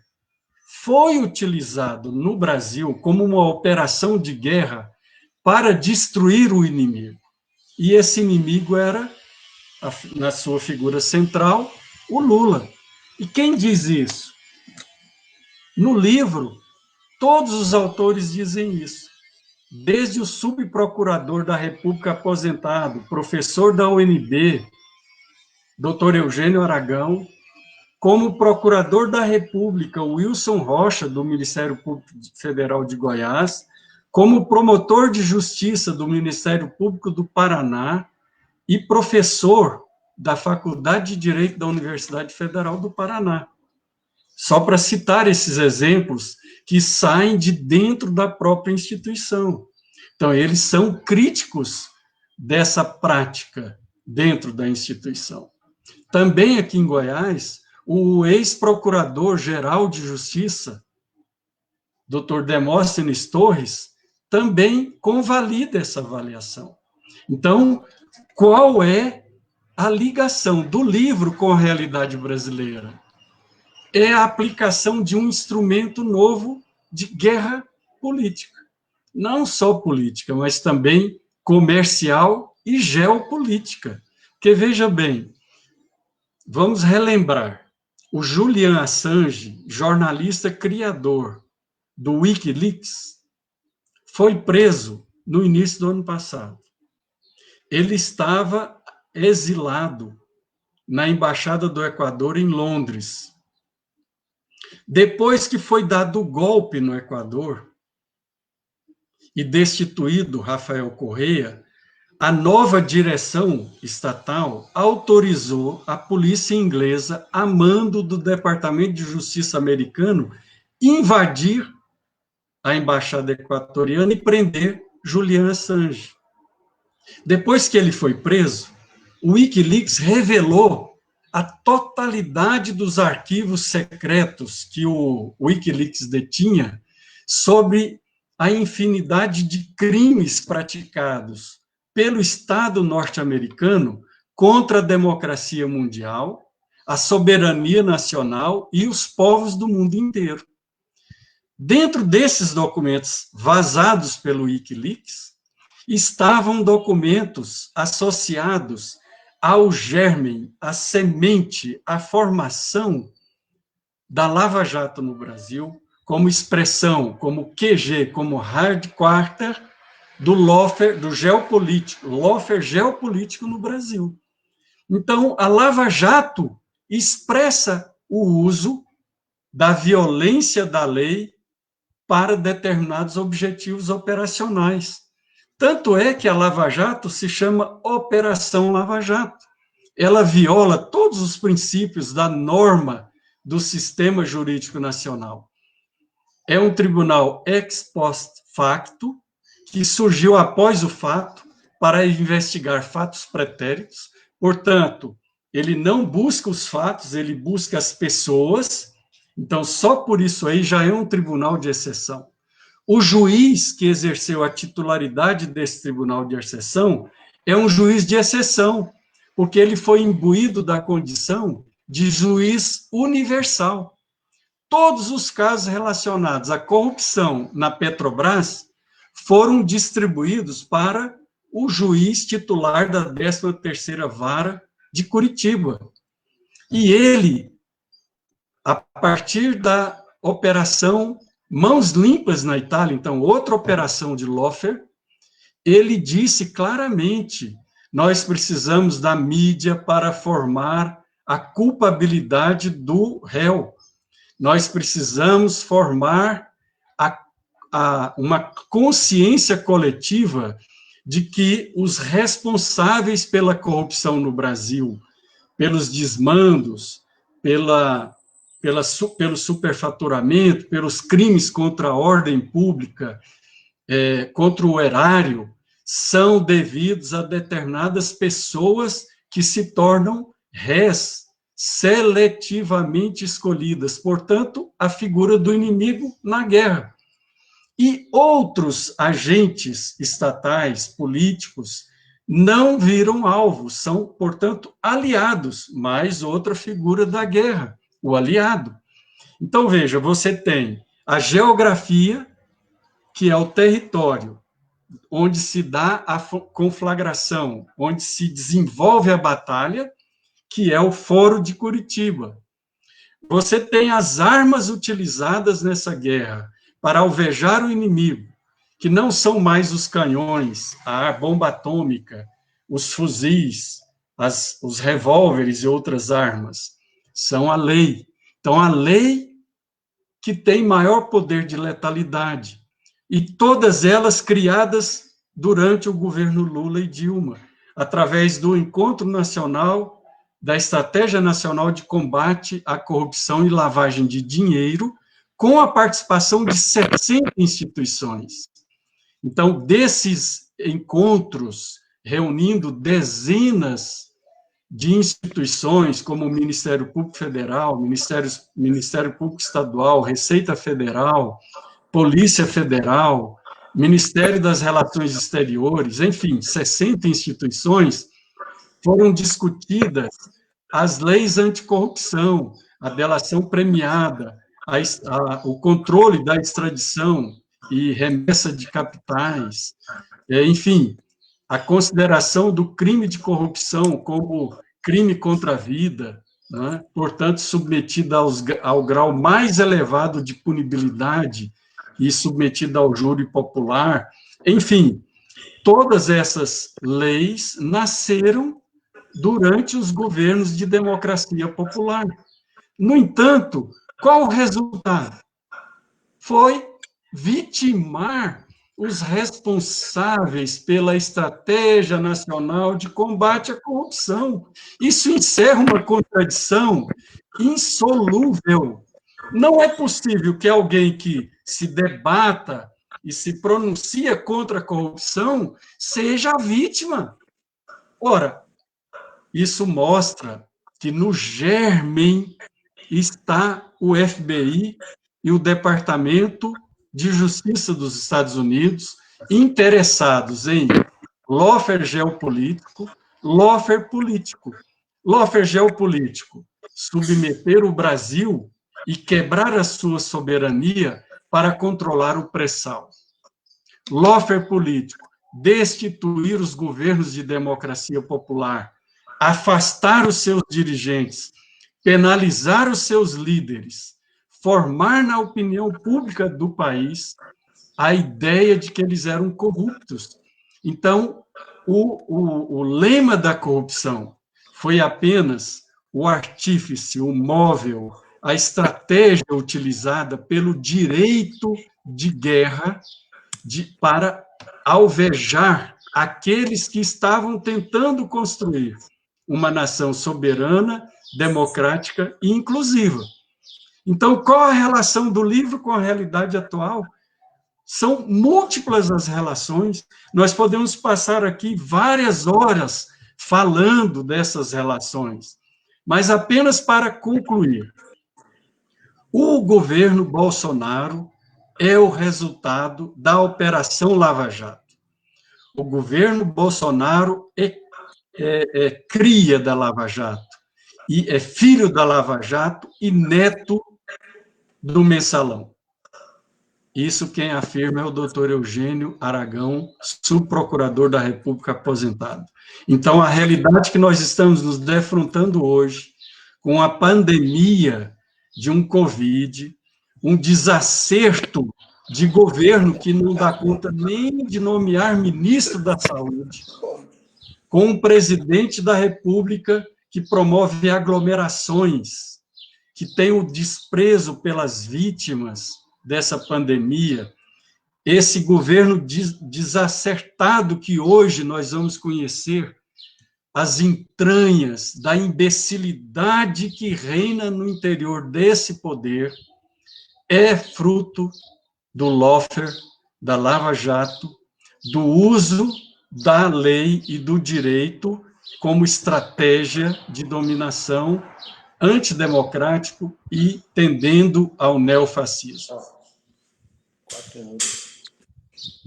foi utilizado no Brasil como uma operação de guerra para destruir o inimigo. E esse inimigo era, na sua figura central, o Lula. E quem diz isso? No livro, todos os autores dizem isso. Desde o subprocurador da República aposentado, professor da UNB, Dr. Eugênio Aragão, como procurador da República, Wilson Rocha, do Ministério Público Federal de Goiás, como promotor de justiça do Ministério Público do Paraná e professor da Faculdade de Direito da Universidade Federal do Paraná. Só para citar esses exemplos que saem de dentro da própria instituição. Então, eles são críticos dessa prática dentro da instituição. Também aqui em Goiás, o ex-procurador-geral de Justiça, Dr. Demóstenes Torres, também convalida essa avaliação. Então, qual é a ligação do livro com a realidade brasileira? É a aplicação de um instrumento novo de guerra política. não só política, mas também comercial e geopolítica. Porque, veja bem, vamos relembrar, o Julian Assange, jornalista criador do Wikileaks, foi preso no início do ano passado. Ele estava exilado na Embaixada do Equador, em Londres. Depois que foi dado o golpe no Equador e destituído Rafael Correa, a nova direção estatal autorizou a polícia inglesa, a mando do Departamento de Justiça americano, invadir a embaixada equatoriana e prender Julian Assange. Depois que ele foi preso, o Wikileaks revelou a totalidade dos arquivos secretos que o Wikileaks detinha sobre a infinidade de crimes praticados pelo Estado norte-americano contra a democracia mundial, a soberania nacional e os povos do mundo inteiro. Dentro desses documentos vazados pelo Wikileaks, estavam documentos associados ao germe, à semente, à formação da Lava Jato no Brasil, como expressão, como QG, como headquarter do lawfare, do geopolítico, lawfare geopolítico no Brasil. Então, a Lava Jato expressa o uso da violência da lei para determinados objetivos operacionais. Tanto é que a Lava Jato se chama Operação Lava Jato. Ela viola todos os princípios da norma do sistema jurídico nacional. É um tribunal ex post facto, que surgiu após o fato para investigar fatos pretéritos. Portanto, ele não busca os fatos, ele busca as pessoas. Então, só por isso aí já é um tribunal de exceção. O juiz que exerceu a titularidade desse tribunal de exceção é um juiz de exceção, porque ele foi imbuído da condição de juiz universal. Todos os casos relacionados à corrupção na Petrobras foram distribuídos para o juiz titular da 13ª Vara de Curitiba. E ele, a partir da operação Mãos Limpas na Itália, então, outra operação de lawfare, ele disse claramente, nós precisamos da mídia para formar a culpabilidade do réu. Nós precisamos formar uma consciência coletiva de que os responsáveis pela corrupção no Brasil, pelos desmandos, pelo superfaturamento, pelos crimes contra a ordem pública, contra o erário, são devidos a determinadas pessoas que se tornam rés seletivamente escolhidas, portanto, a figura do inimigo na guerra. E outros agentes estatais, políticos, não viram alvo, são, portanto, aliados, mais outra figura da guerra, o aliado. Então, veja, você tem a geografia, que é o território onde se dá a conflagração, onde se desenvolve a batalha, que é o Foro de Curitiba. Você tem as armas utilizadas nessa guerra para alvejar o inimigo, que não são mais os canhões, a bomba atômica, os fuzis, os revólveres e outras armas, são a lei. Então, a lei que tem maior poder de letalidade, e todas elas criadas durante o governo Lula e Dilma, através do Encontro Nacional, da Estratégia Nacional de Combate à Corrupção e Lavagem de Dinheiro, com a participação de 60 instituições. Então, desses encontros, reunindo dezenas de instituições, como o Ministério Público Federal, Ministério Público Estadual, Receita Federal, Polícia Federal, Ministério das Relações Exteriores, enfim, 60 instituições, foram discutidas as leis anticorrupção, a delação premiada, o controle da extradição e remessa de capitais, enfim, a consideração do crime de corrupção como crime contra a vida, né? Portanto, submetida ao grau mais elevado de punibilidade e submetida ao júri popular. Enfim, todas essas leis nasceram durante os governos de democracia popular. No entanto, qual o resultado? Foi vitimar os responsáveis pela Estratégia Nacional de Combate à Corrupção. Isso encerra uma contradição insolúvel. Não é possível que alguém que se debata e se pronuncia contra a corrupção seja a vítima. Ora, isso mostra que no germen está o FBI e o Departamento de Justiça dos Estados Unidos interessados em lawfare geopolítico, lawfare político. Lawfare geopolítico, submeter o Brasil e quebrar a sua soberania para controlar o pré-sal. Lawfare político, destituir os governos de democracia popular, afastar os seus dirigentes, penalizar os seus líderes, formar na opinião pública do país a ideia de que eles eram corruptos. Então, o lema da corrupção foi apenas o artífice, o móvel, a estratégia utilizada pelo direito de guerra para alvejar aqueles que estavam tentando construir uma nação soberana, democrática e inclusiva. Então, qual a relação do livro com a realidade atual? São múltiplas as relações. Nós podemos passar aqui várias horas falando dessas relações, mas apenas para concluir. O governo Bolsonaro é o resultado da Operação Lava Jato. O governo Bolsonaro é cria da Lava Jato, e é filho da Lava Jato e neto do Mensalão. Isso quem afirma é o doutor Eugênio Aragão, subprocurador da República aposentado. Então, a realidade que nós estamos nos defrontando hoje, com a pandemia de um Covid, um desacerto de governo que não dá conta nem de nomear ministro da Saúde, com um presidente da República que promove aglomerações, que tem o desprezo pelas vítimas dessa pandemia, esse governo desacertado que hoje nós vamos conhecer as entranhas da imbecilidade que reina no interior desse poder, é fruto do lawfare, da Lava Jato, do uso da lei e do direito como estratégia de dominação antidemocrático e tendendo ao neofascismo.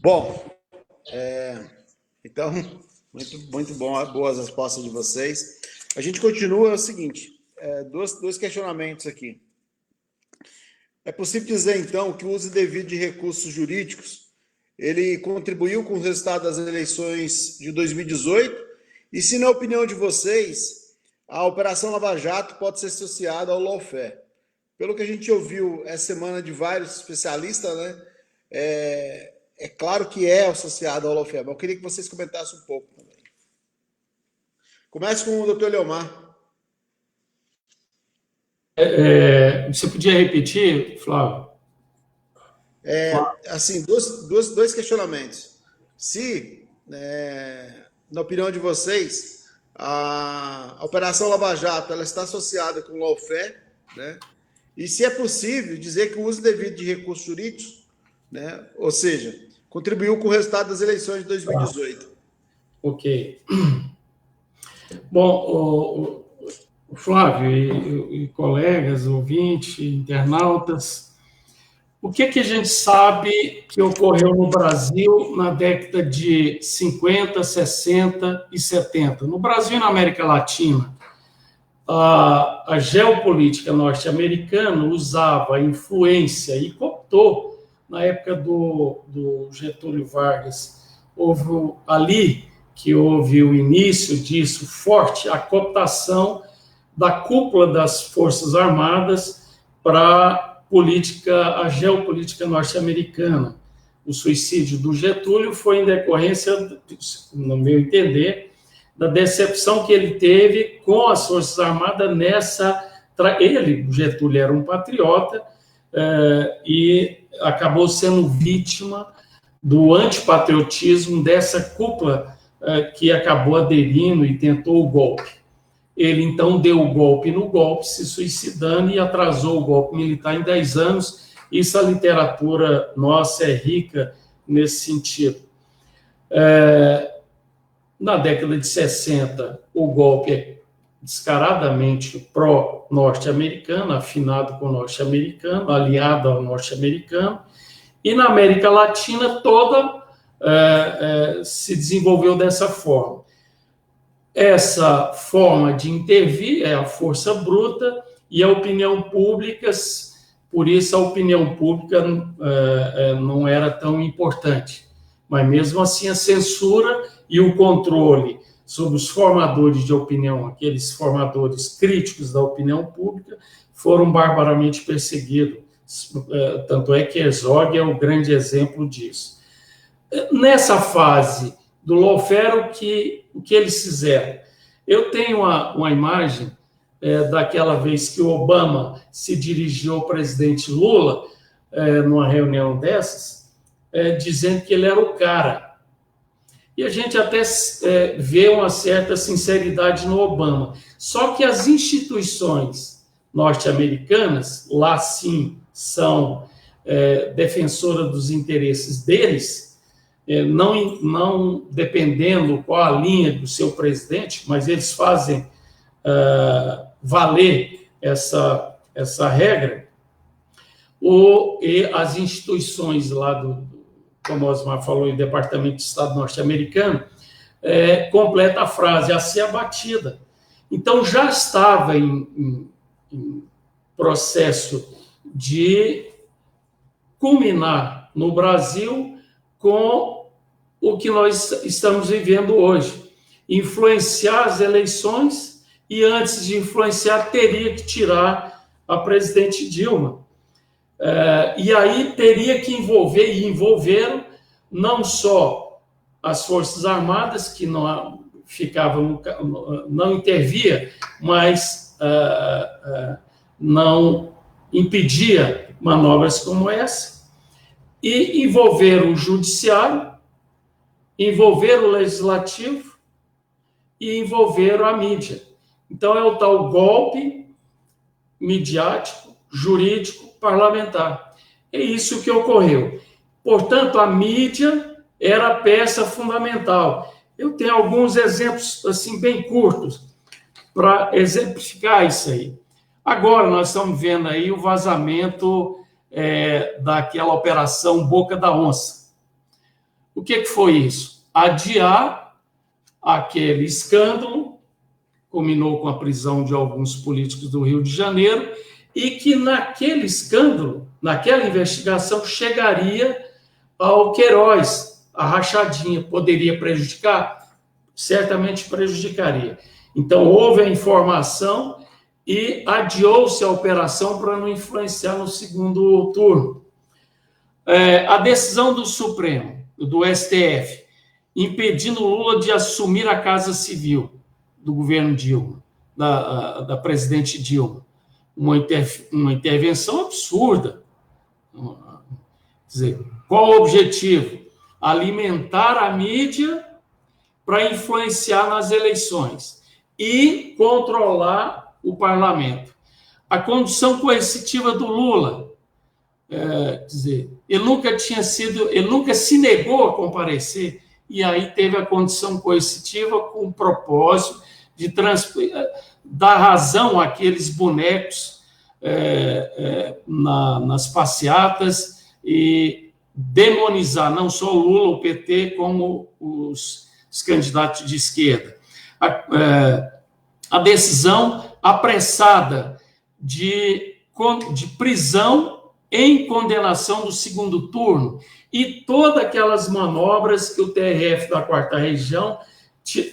Bom, então, muito bom, boas respostas de vocês. A gente continua o seguinte, dois questionamentos aqui. É possível dizer, então, que o uso devido de recursos jurídicos, ele contribuiu com o resultado das eleições de 2018? E se, na opinião de vocês, a Operação Lava Jato pode ser associada ao lawfare? Pelo que a gente ouviu essa semana de vários especialistas, né, é claro que é associado ao lawfare, mas eu queria que vocês comentassem um pouco também. Comece com o doutor Leomar. Você podia repetir, Flávio? Assim, dois questionamentos. Se, na opinião de vocês, a Operação Lava Jato ela está associada com o lawfare, né? E se é possível dizer que o uso devido de recursos jurídicos, né, ou seja, contribuiu com o resultado das eleições de 2018. Ok. Bom, o Flávio e colegas, ouvintes, internautas, o que a gente sabe que ocorreu no Brasil na década de 50, 60 e 70? No Brasil e na América Latina, a geopolítica norte-americana usava a influência e cooptou na época do Getúlio Vargas, houve ali que houve o início disso forte, a cooptação da cúpula das Forças Armadas para a geopolítica norte-americana. O suicídio do Getúlio foi em decorrência, no meu entender, da decepção que ele teve com as Forças Armadas nessa... o Getúlio, era um patriota e acabou sendo vítima do antipatriotismo dessa cúpula que acabou aderindo e tentou o golpe. Ele, então, deu o golpe no golpe, se suicidando, e atrasou o golpe militar em 10 anos. Isso, a literatura nossa é rica nesse sentido. Na década de 60, o golpe é descaradamente pró-norte-americano, afinado com o norte-americano, aliado ao norte-americano, e na América Latina toda se desenvolveu dessa forma. Essa forma de intervir é a força bruta e a opinião pública, por isso a opinião pública não era tão importante. Mas, mesmo assim, a censura e o controle sobre os formadores de opinião, aqueles formadores críticos da opinião pública, foram barbaramente perseguidos. Tanto é que Herzog é o grande exemplo disso. Nessa fase do lawfare, o que eles fizeram? Eu tenho uma imagem daquela vez que o Obama se dirigiu ao presidente Lula, numa reunião dessas, dizendo que ele era o cara. E a gente até vê uma certa sinceridade no Obama. Só que as instituições norte-americanas, lá sim, são defensoras dos interesses deles, não dependendo qual a linha do seu presidente, mas eles fazem valer essa regra. E as instituições lá como o Osmar falou, o Departamento de Estado norte-americano, completa a frase, a ser abatida. Então, já estava em processo de culminar no Brasil com o que nós estamos vivendo hoje. Influenciar as eleições e, antes de influenciar, teria que tirar a presidente Dilma. E aí teria que envolver, e envolveram, não só as Forças Armadas, que não intervia, mas não impedia manobras como essa, e envolver o Judiciário, envolver o Legislativo e envolver a mídia. Então, é o tal golpe midiático, jurídico, parlamentar. É isso que ocorreu. Portanto, a mídia era a peça fundamental. Eu tenho alguns exemplos assim bem curtos para exemplificar isso aí. Agora nós estamos vendo aí o vazamento daquela operação Boca da Onça. O que foi isso? Adiar aquele escândalo, culminou com a prisão de alguns políticos do Rio de Janeiro, e que naquele escândalo, naquela investigação, chegaria ao Queiroz, a rachadinha. Poderia prejudicar? Certamente prejudicaria. Então, houve a informação e adiou-se a operação para não influenciar no segundo turno. A decisão do Supremo, do STF, impedindo Lula de assumir a Casa Civil do governo Dilma, da presidente Dilma. Uma intervenção absurda. Quer dizer, qual o objetivo? Alimentar a mídia para influenciar nas eleições e controlar o parlamento. A condução coercitiva do Lula, quer dizer, ele nunca se negou a comparecer, e aí teve a condução coercitiva com o propósito de dar razão àqueles bonecos nas passeatas e demonizar não só o Lula, o PT, como os candidatos de esquerda. A decisão apressada de prisão em condenação do segundo turno, e todas aquelas manobras que o TRF da 4ª Região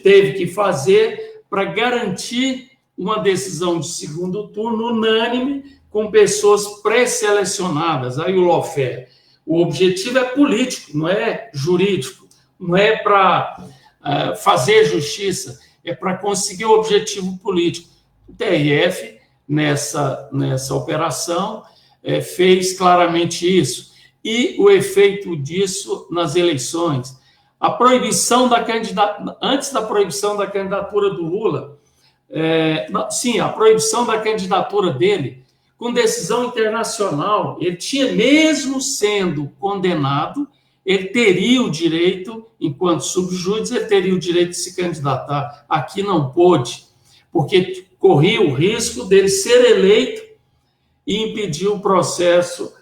teve que fazer para garantir uma decisão de segundo turno unânime com pessoas pré-selecionadas. Aí o lawfare. O objetivo é político, não é jurídico, não é para fazer justiça, é para conseguir o objetivo político. O TRF, nessa operação, fez claramente isso. E o efeito disso nas eleições. A proibição da candidatura, antes da proibição da candidatura do Lula, a proibição da candidatura dele, com decisão internacional, ele tinha, mesmo sendo condenado, ele teria o direito, enquanto subjúdice, ele teria o direito de se candidatar. Aqui não pôde, porque corria o risco dele ser eleito e impedir o projeto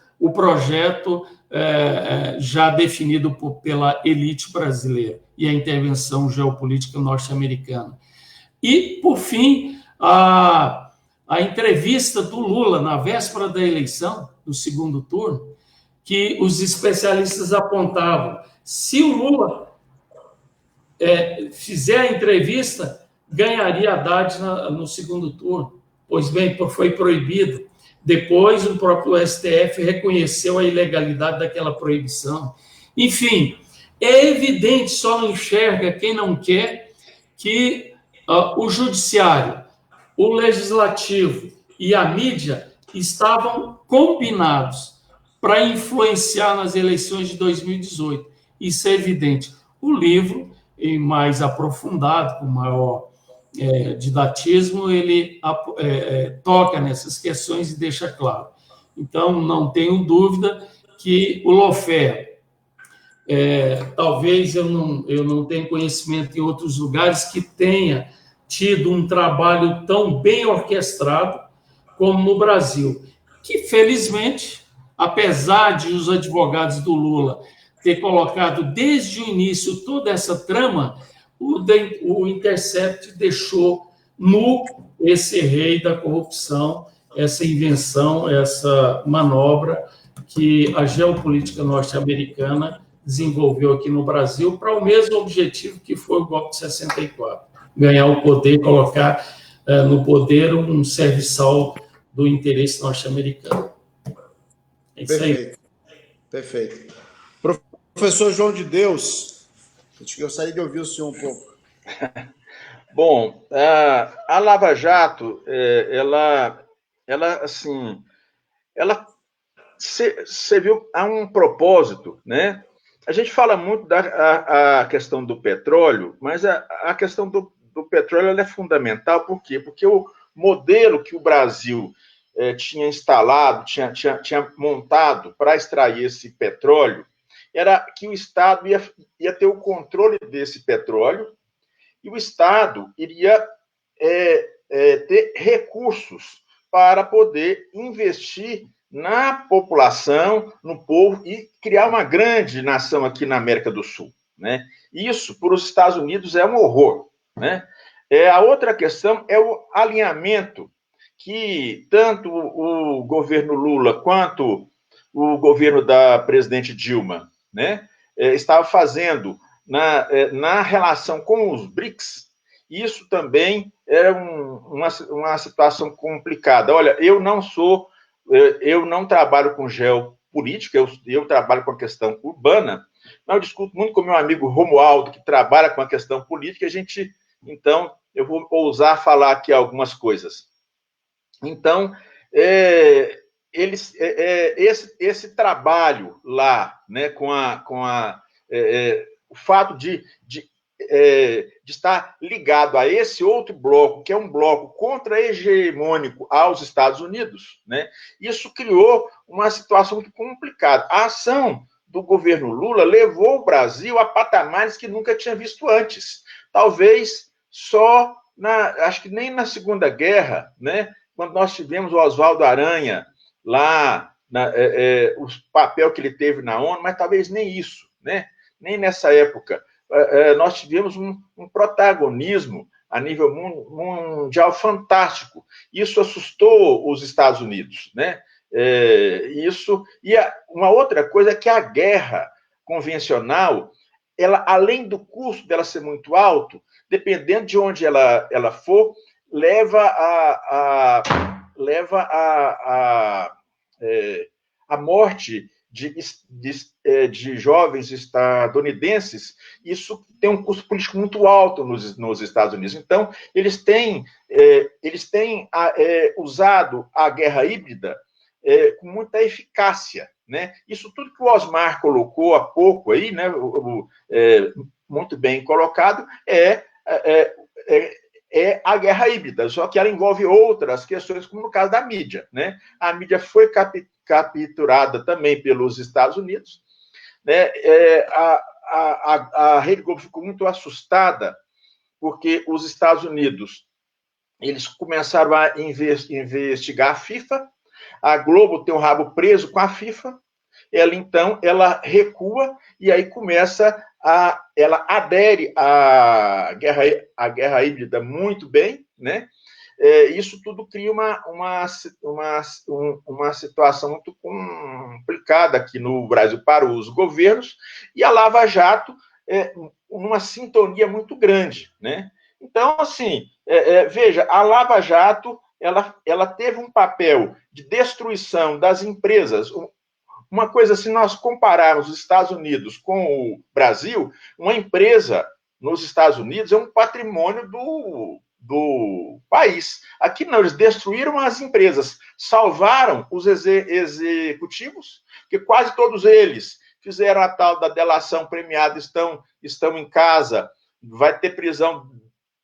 já definido pela elite brasileira e a intervenção geopolítica norte-americana. E, por fim, a entrevista do Lula na véspera da eleição, do segundo turno, que os especialistas apontavam, se o Lula fizer a entrevista, ganharia Haddad no segundo turno. Pois bem, foi proibido. Depois, o próprio STF reconheceu a ilegalidade daquela proibição. Enfim, é evidente, só não enxerga quem não quer, que o judiciário, o legislativo e a mídia estavam combinados para influenciar nas eleições de 2018. Isso é evidente. O livro, em mais aprofundado, com maior didatismo, ele toca nessas questões e deixa claro. Então, não tenho dúvida que o lawfare, talvez eu não tenha conhecimento em outros lugares que tenha tido um trabalho tão bem orquestrado como no Brasil, que, felizmente, apesar de os advogados do Lula ter colocado desde o início toda essa trama, o Intercept deixou nu esse rei da corrupção, essa invenção, essa manobra que a geopolítica norte-americana desenvolveu aqui no Brasil para o mesmo objetivo que foi o golpe de 64, ganhar o poder, colocar no poder um serviçal do interesse norte-americano. É isso aí. Perfeito. Professor João de Deus, eu gostaria de ouvir o senhor um pouco. Bom, a Lava Jato, você viu, há um propósito, né? A gente fala muito da questão do petróleo, mas a questão do petróleo ela é fundamental. Por quê? Porque o modelo que o Brasil tinha instalado, tinha montado para extrair esse petróleo, era que o Estado ia ter o controle desse petróleo e o Estado iria ter recursos para poder investir na população, no povo, e criar uma grande nação aqui na América do Sul, né? Isso, para os Estados Unidos, é um horror, né? A outra questão é o alinhamento que tanto o governo Lula quanto o governo da presidente Dilma, né, estava fazendo na relação com os BRICS. Isso também era uma situação complicada. Olha, eu não trabalho com geopolítica, eu trabalho com a questão urbana, mas eu discuto muito com meu amigo Romualdo, que trabalha com a questão política, então, eu vou ousar falar aqui algumas coisas. Então, esse trabalho lá, né, com o fato de estar ligado a esse outro bloco, que é um bloco contra-hegemônico aos Estados Unidos, né, isso criou uma situação muito complicada. A ação do governo Lula levou o Brasil a patamares que nunca tinha visto antes. Talvez só, acho que nem na Segunda Guerra, né, quando nós tivemos o Oswaldo Aranha lá, o papel que ele teve na ONU, mas talvez nem isso, né? Nem nessa época. Nós tivemos um protagonismo a nível mundial fantástico. Isso assustou os Estados Unidos, né? Isso. E uma outra coisa é que a guerra convencional, ela, além do custo dela ser muito alto, dependendo de onde ela for, leva a morte de jovens estadunidenses. Isso tem um custo político muito alto nos Estados Unidos. Então, eles têm usado a guerra híbrida com muita eficácia, né? Isso tudo que o Osmar colocou há pouco aí, né, muito bem colocado, é a guerra híbrida, só que ela envolve outras questões, como no caso da mídia, né? A mídia foi capturada também pelos Estados Unidos, né? A Rede Globo ficou muito assustada porque os Estados Unidos eles começaram a investigar a FIFA. A Globo tem o rabo preso com a FIFA. Ela recua e aí ela adere à guerra híbrida muito bem, né? Isso tudo cria uma situação muito complicada aqui no Brasil para os governos, e a Lava Jato numa sintonia muito grande, né? Então, assim, veja, a Lava Jato ela teve um papel de destruição das empresas. Uma coisa, se nós compararmos os Estados Unidos com o Brasil, uma empresa nos Estados Unidos é um patrimônio do país. Aqui não, eles destruíram as empresas, salvaram os executivos, que quase todos eles fizeram a tal da delação premiada, estão em casa, vai ter prisão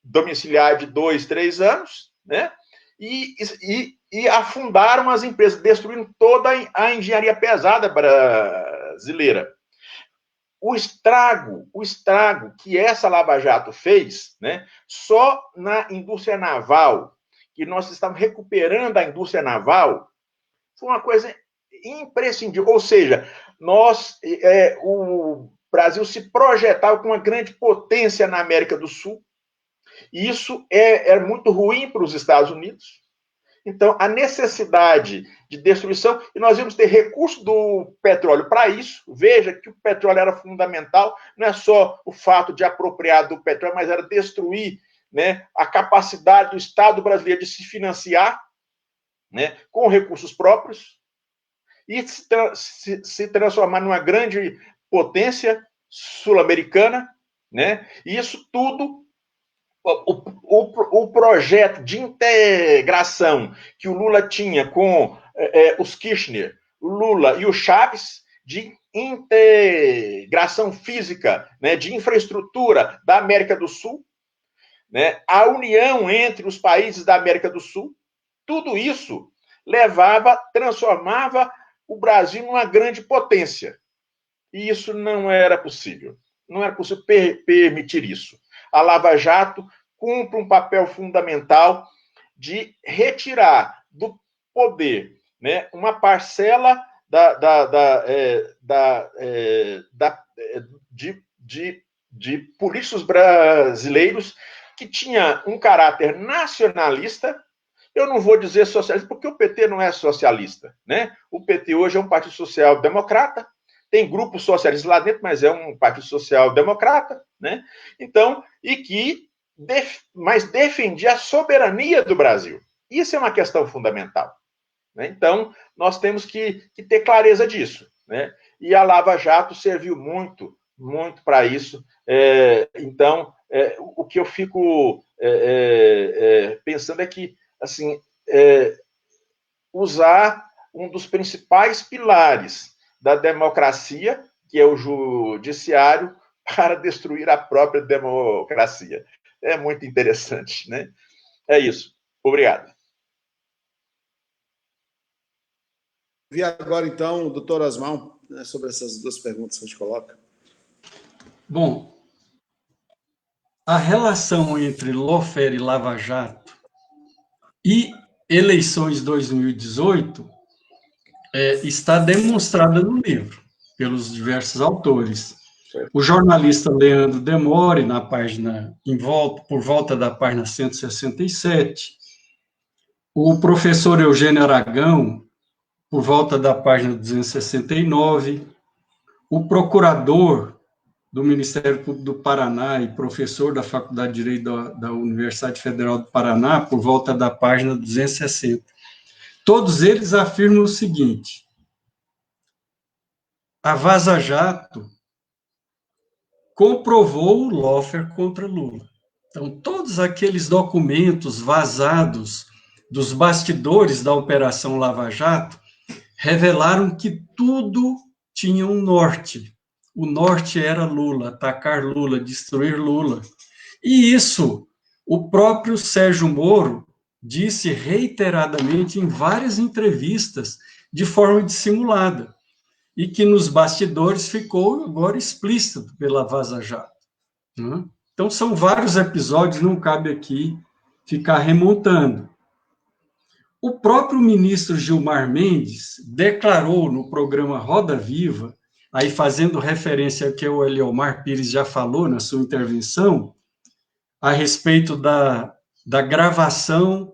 domiciliar de 2, 3 anos, né? E afundaram as empresas, destruindo toda a engenharia pesada brasileira. O estrago que essa Lava Jato fez, né, só na indústria naval, que nós estamos recuperando a indústria naval, foi uma coisa imprescindível. Ou seja, o Brasil se projetava como uma grande potência na América do Sul, e isso é muito ruim para os Estados Unidos. Então, a necessidade de destruição, e nós íamos ter recurso do petróleo para isso. Veja que o petróleo era fundamental, não é só o fato de apropriar do petróleo, mas era destruir, né, a capacidade do Estado brasileiro de se financiar, né, com recursos próprios e se transformar numa grande potência sul-americana, né? E isso tudo. O projeto de integração que o Lula tinha com os Kirchner, o Lula e o Chaves, de integração física, né, de infraestrutura da América do Sul, né, a união entre os países da América do Sul, tudo isso transformava o Brasil numa grande potência. E isso não era possível. Não era possível permitir isso. A Lava Jato cumpre um papel fundamental de retirar do poder, né, uma parcela de políticos brasileiros que tinha um caráter nacionalista. Eu não vou dizer socialista, porque o PT não é socialista, né? O PT hoje é um partido social-democrata, tem grupos socialistas lá dentro, mas é um partido social-democrata, né? Então, mas defendia a soberania do Brasil. Isso é uma questão fundamental, né? Então, nós temos que ter clareza disso, né? E a Lava Jato serviu muito, muito para isso. Então, o que eu fico pensando é que, assim, usar um dos principais pilares da democracia, que é o judiciário, para destruir a própria democracia. É muito interessante, né? É isso. Obrigado. Vi agora, então, o doutor Osmar, né, sobre essas duas perguntas que a gente coloca. Bom, a relação entre lawfare e Lava Jato e eleições 2018 está demonstrada no livro, pelos diversos autores. O jornalista Leandro Demore, na página por volta da página 167, o professor Eugênio Aragão, por volta da página 269, o procurador do Ministério Público do Paraná e professor da Faculdade de Direito da Universidade Federal do Paraná, por volta da página 260. Todos eles afirmam o seguinte: a Vaza Jato comprovou o lawfare contra Lula. Então, todos aqueles documentos vazados dos bastidores da Operação Lava Jato revelaram que tudo tinha um norte. O norte era Lula, atacar Lula, destruir Lula. E isso, o próprio Sérgio Moro disse reiteradamente em várias entrevistas, de forma dissimulada, e que nos bastidores ficou agora explícito pela Vaza Jato. Né? Então, são vários episódios, não cabe aqui ficar remontando. O próprio ministro Gilmar Mendes declarou no programa Roda Viva, aí fazendo referência ao que o Eliomar Pires já falou na sua intervenção, a respeito da gravação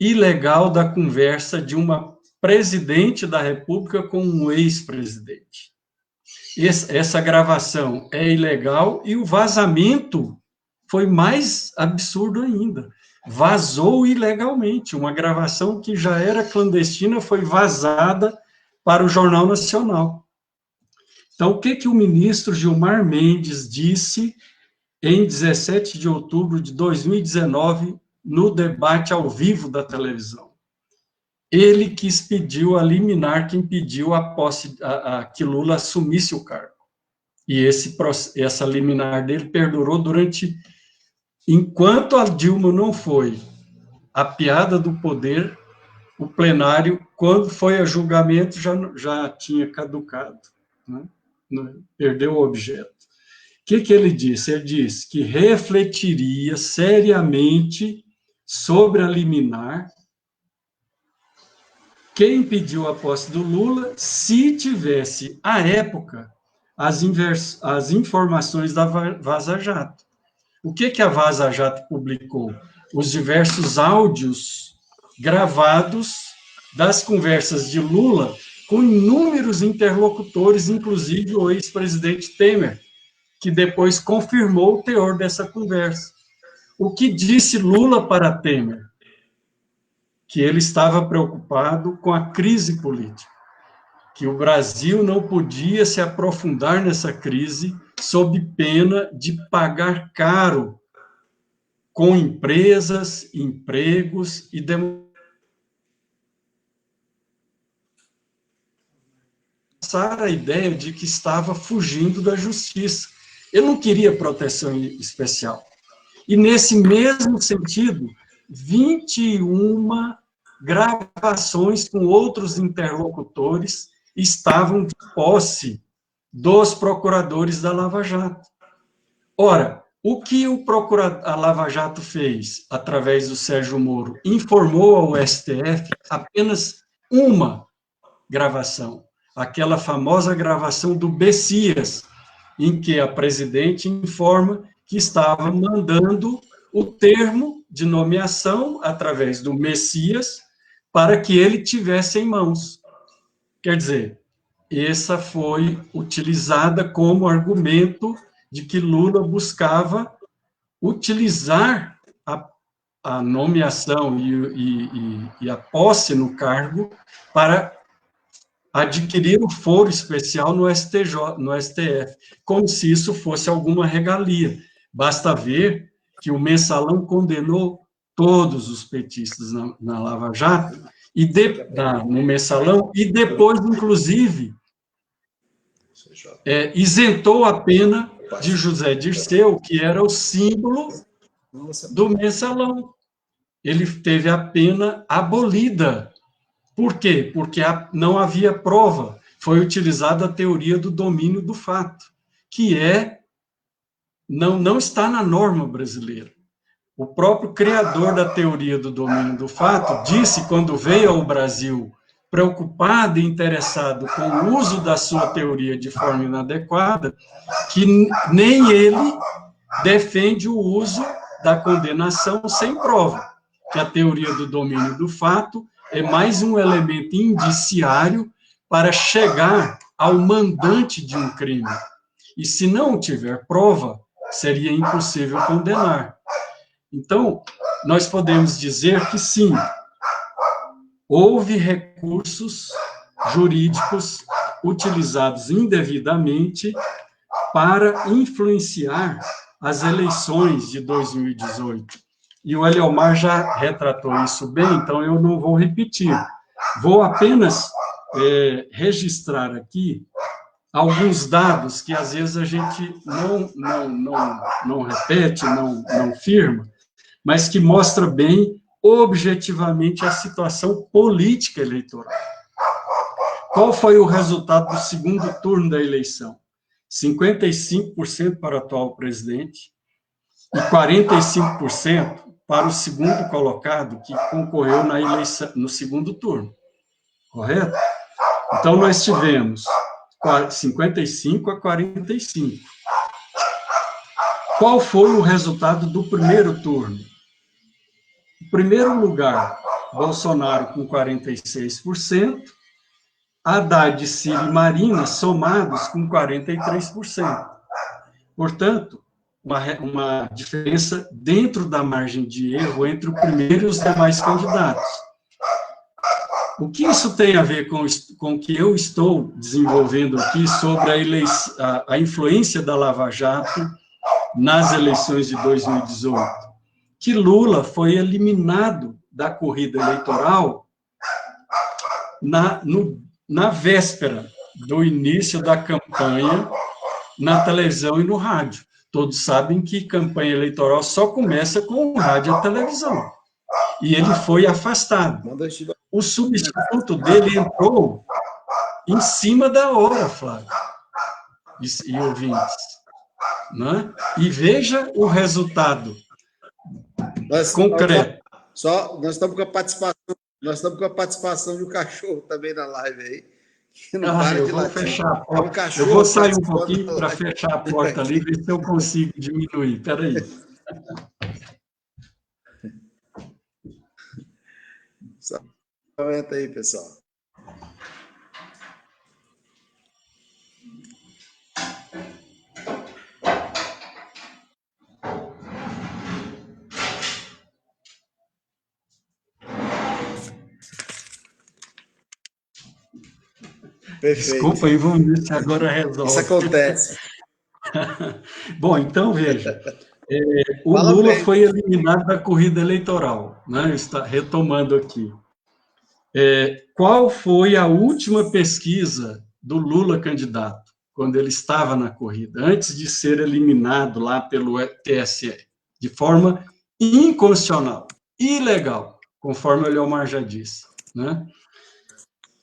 ilegal da conversa de uma presidente da República com um ex-presidente. Essa gravação é ilegal e o vazamento foi mais absurdo ainda. Vazou ilegalmente. Uma gravação que já era clandestina foi vazada para o Jornal Nacional. Então, o que o ministro Gilmar Mendes disse em 17 de outubro de 2019, no debate ao vivo da televisão? Ele pediu a liminar que impediu que Lula assumisse o cargo. E essa liminar dele perdurou enquanto a Dilma não foi a piada do poder, o plenário, quando foi a julgamento, já tinha caducado, né? Perdeu o objeto. O que ele disse? Ele disse que refletiria seriamente sobre a liminar quem impediu a posse do Lula se tivesse, à época, as informações da Vaza Jato. O que a Vaza Jato publicou? Os diversos áudios gravados das conversas de Lula com inúmeros interlocutores, inclusive o ex-presidente Temer, que depois confirmou o teor dessa conversa. O que disse Lula para Temer? Que ele estava preocupado com a crise política, que o Brasil não podia se aprofundar nessa crise sob pena de pagar caro com empresas, empregos e demonstrar a ideia de que estava fugindo da justiça. Ele não queria proteção especial. E, nesse mesmo sentido, 21 gravações com outros interlocutores estavam de posse dos procuradores da Lava Jato. Ora, o que a Lava Jato fez através do Sérgio Moro? Informou ao STF apenas uma gravação, aquela famosa gravação do Bessias, em que a presidente informa que estava mandando o termo de nomeação através do Messias para que ele tivesse em mãos. Quer dizer, essa foi utilizada como argumento de que Lula buscava utilizar a nomeação e a posse no cargo para adquirir o foro especial no STF, como se isso fosse alguma regalia. Basta ver que o Mensalão condenou todos os petistas na Lava Jato, no Mensalão, e depois, inclusive, isentou a pena de José Dirceu, que era o símbolo do Mensalão. Ele teve a pena abolida. Por quê? Porque não havia prova. Foi utilizada a teoria do domínio do fato, que não está na norma brasileira. O próprio criador da teoria do domínio do fato disse, quando veio ao Brasil, preocupado e interessado com o uso da sua teoria de forma inadequada, que nem ele defende o uso da condenação sem prova, que a teoria do domínio do fato é mais um elemento indiciário para chegar ao mandante de um crime. E se não tiver prova, seria impossível condenar. Então, nós podemos dizer que sim, houve recursos jurídicos utilizados indevidamente para influenciar as eleições de 2018. E o Eliomar já retratou isso bem, então eu não vou repetir. Vou apenas registrar aqui alguns dados que, às vezes, a gente não repete, não firma, mas que mostra bem, objetivamente, a situação política eleitoral. Qual foi o resultado do segundo turno da eleição? 55% para o atual presidente e 45% para o segundo colocado, que concorreu na eleição, no segundo turno. Correto? Então, nós tivemos 55 a 45. Qual foi o resultado do primeiro turno? Em primeiro lugar, Bolsonaro com 46%, Haddad, Ciro e Marina somados com 43%. Portanto, uma diferença dentro da margem de erro entre o primeiro e os demais candidatos. O que isso tem a ver com o que eu estou desenvolvendo aqui sobre a influência da Lava Jato nas eleições de 2018? Que Lula foi eliminado da corrida eleitoral na véspera do início da campanha na televisão e no rádio. Todos sabem que campanha eleitoral só começa com o rádio e a televisão. E ele foi afastado. O substituto dele entrou em cima da hora, Flávio e ouvintes. Né? E veja o resultado concreto. Nós estamos com a participação de um cachorro também na live aí. Que não para eu de vou latir. fechar a porta. Eu vou sair um pouquinho para fechar a porta ali, ver se eu consigo diminuir. Espera aí. Comenta aí, pessoal. Perfeito. Desculpa aí, vamos ver se agora resolve. Isso acontece. Bom, então, veja. O Lula foi eliminado da corrida eleitoral, né? Está retomando aqui. Qual foi a última pesquisa do Lula candidato, quando ele estava na corrida, antes de ser eliminado lá pelo TSE, de forma inconstitucional, ilegal, conforme o Eliomar já disse, né?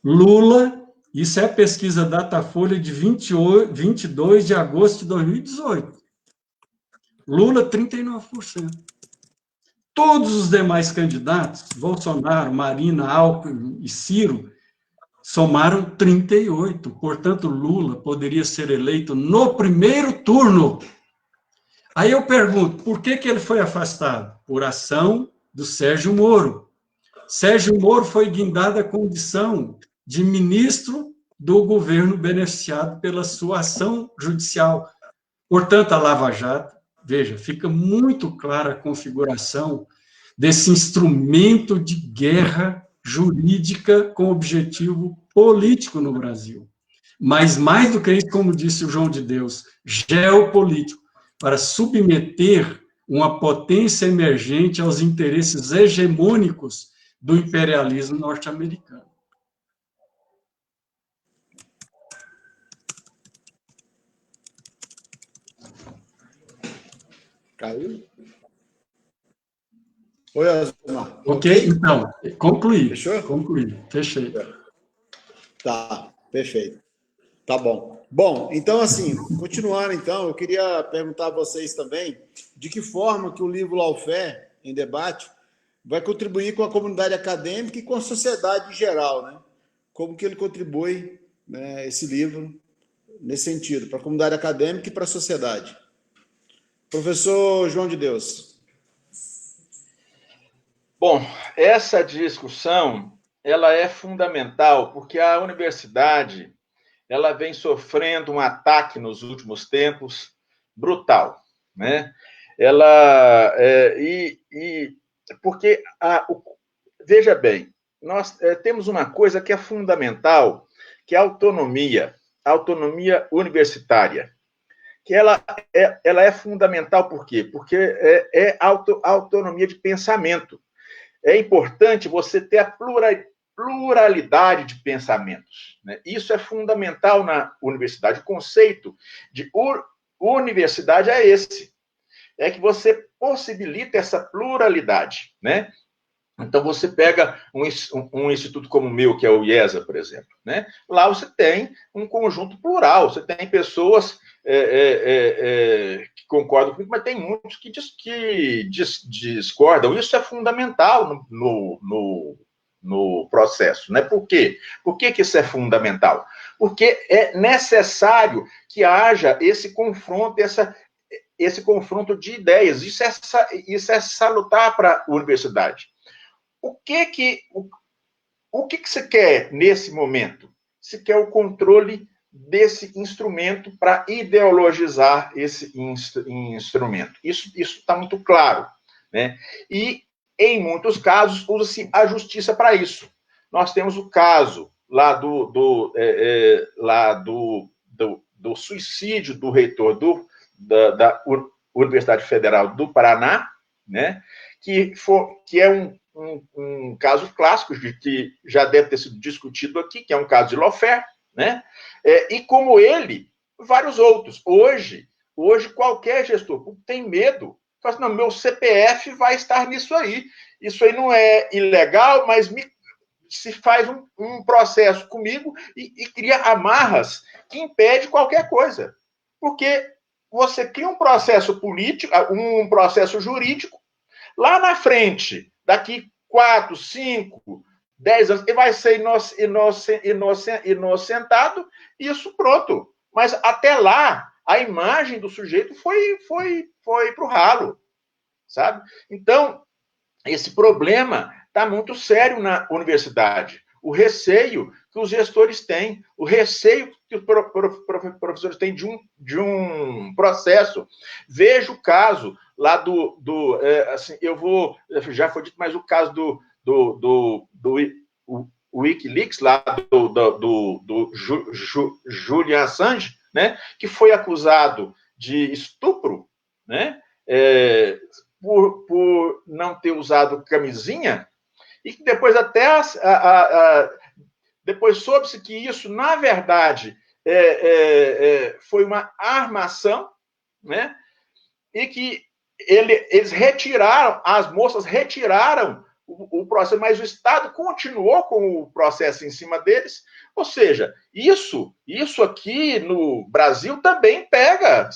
Lula, isso é pesquisa Datafolha de 22 de agosto de 2018. Lula, 39%. Todos os demais candidatos, Bolsonaro, Marina, Alckmin e Ciro, somaram 38%. Portanto, Lula poderia ser eleito no primeiro turno. Aí eu pergunto, por que ele foi afastado? Por ação do Sérgio Moro. Sérgio Moro foi guindado à condição de ministro do governo beneficiado pela sua ação judicial. Portanto, a Lava Jato, veja, fica muito clara a configuração desse instrumento de guerra jurídica com objetivo político no Brasil. Mas, mais do que isso, como disse o João de Deus, geopolítico, para submeter uma potência emergente aos interesses hegemônicos do imperialismo norte-americano. Caiu? Oi, Osmar. Ok, então, concluí. Fechou? Concluí, fechei. Tá, perfeito. Tá bom. Bom, então, assim, continuando, então, eu queria perguntar a vocês também de que forma que o livro Lawfare, em debate, vai contribuir com a comunidade acadêmica e com a sociedade em geral, né? Como que ele contribui, né, esse livro, nesse sentido, para a comunidade acadêmica e para a sociedade. Professor João de Deus. Bom, essa discussão ela é fundamental porque a universidade ela vem sofrendo um ataque nos últimos tempos brutal, né? Ela porque veja bem, nós temos uma coisa que é fundamental, que é a autonomia universitária, que ela é fundamental por quê? Porque é autonomia de pensamento. É importante você ter a pluralidade de pensamentos, né? Isso é fundamental na universidade. O conceito de universidade é esse, é que você possibilita essa pluralidade, né? Então, você pega um instituto como o meu, que é o IESA, por exemplo, né? Lá você tem um conjunto plural, você tem pessoas que concordam comigo, mas tem muitos que discordam. Isso é fundamental no processo, né? Por quê? Por que isso é fundamental? Porque é necessário que haja esse confronto, esse confronto de ideias. Isso é salutar para a universidade. O que você quer nesse momento? Você quer o controle desse instrumento para ideologizar esse instrumento. Isso está muito claro, né? E, em muitos casos, usa-se a justiça para isso. Nós temos o caso lá do suicídio do reitor da Universidade Federal do Paraná, né? Que é um caso clássico que já deve ter sido discutido aqui, que é um caso de lawfare, né? E como ele, vários outros. Hoje qualquer gestor tem medo, fala assim, não, meu CPF vai estar nisso aí. Isso aí não é ilegal, mas se faz um processo comigo e cria amarras que impede qualquer coisa. Porque você cria um processo político, um processo jurídico, lá na frente, daqui 4, 5, 10 anos, ele vai ser inocentado, e isso pronto. Mas até lá, a imagem do sujeito foi para o ralo, sabe? Então, esse problema está muito sério na universidade. O receio que os gestores têm, o receio que os professores têm de um processo. Veja o caso lá assim, já foi dito, mas o caso do Wikileaks, lá do Julian Assange, né, que foi acusado de estupro, né, por não ter usado camisinha, e que depois até depois soube-se que isso, na verdade, foi uma armação, né? E que eles retiraram, as moças retiraram o processo, mas o Estado continuou com o processo em cima deles. Ou seja, isso aqui no Brasil também pega.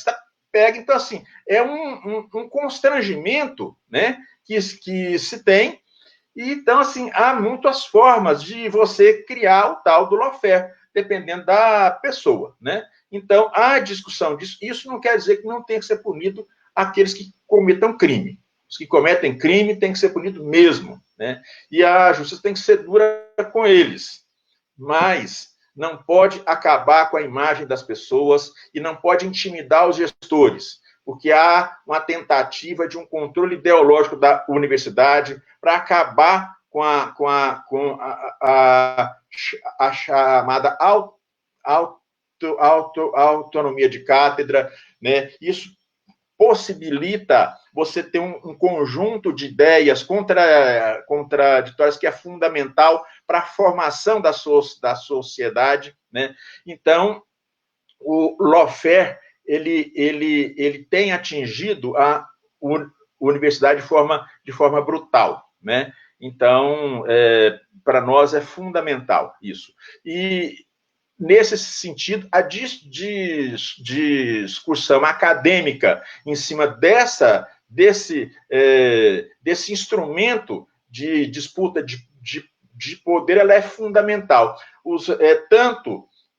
Então, assim, é um constrangimento, né, que se tem. E, então, assim, há muitas formas de você criar o tal do lawfare, dependendo da pessoa, né? Então, há discussão disso. Isso não quer dizer que não tenha que ser punido aqueles que cometam crime. Os que cometem crime têm que ser punidos mesmo, né? E a justiça tem que ser dura com eles. Mas não pode acabar com a imagem das pessoas e não pode intimidar os gestores, porque há uma tentativa de um controle ideológico da universidade para acabar com a chamada autonomia de cátedra, né? Isso possibilita você ter um conjunto de ideias contraditórias que é fundamental para a formação da sociedade, né? Então, o lawfare ele tem atingido a universidade de forma brutal, né? Então, para nós é fundamental isso. E, nesse sentido, a discussão acadêmica em cima desse instrumento de disputa de poder, ela é fundamental.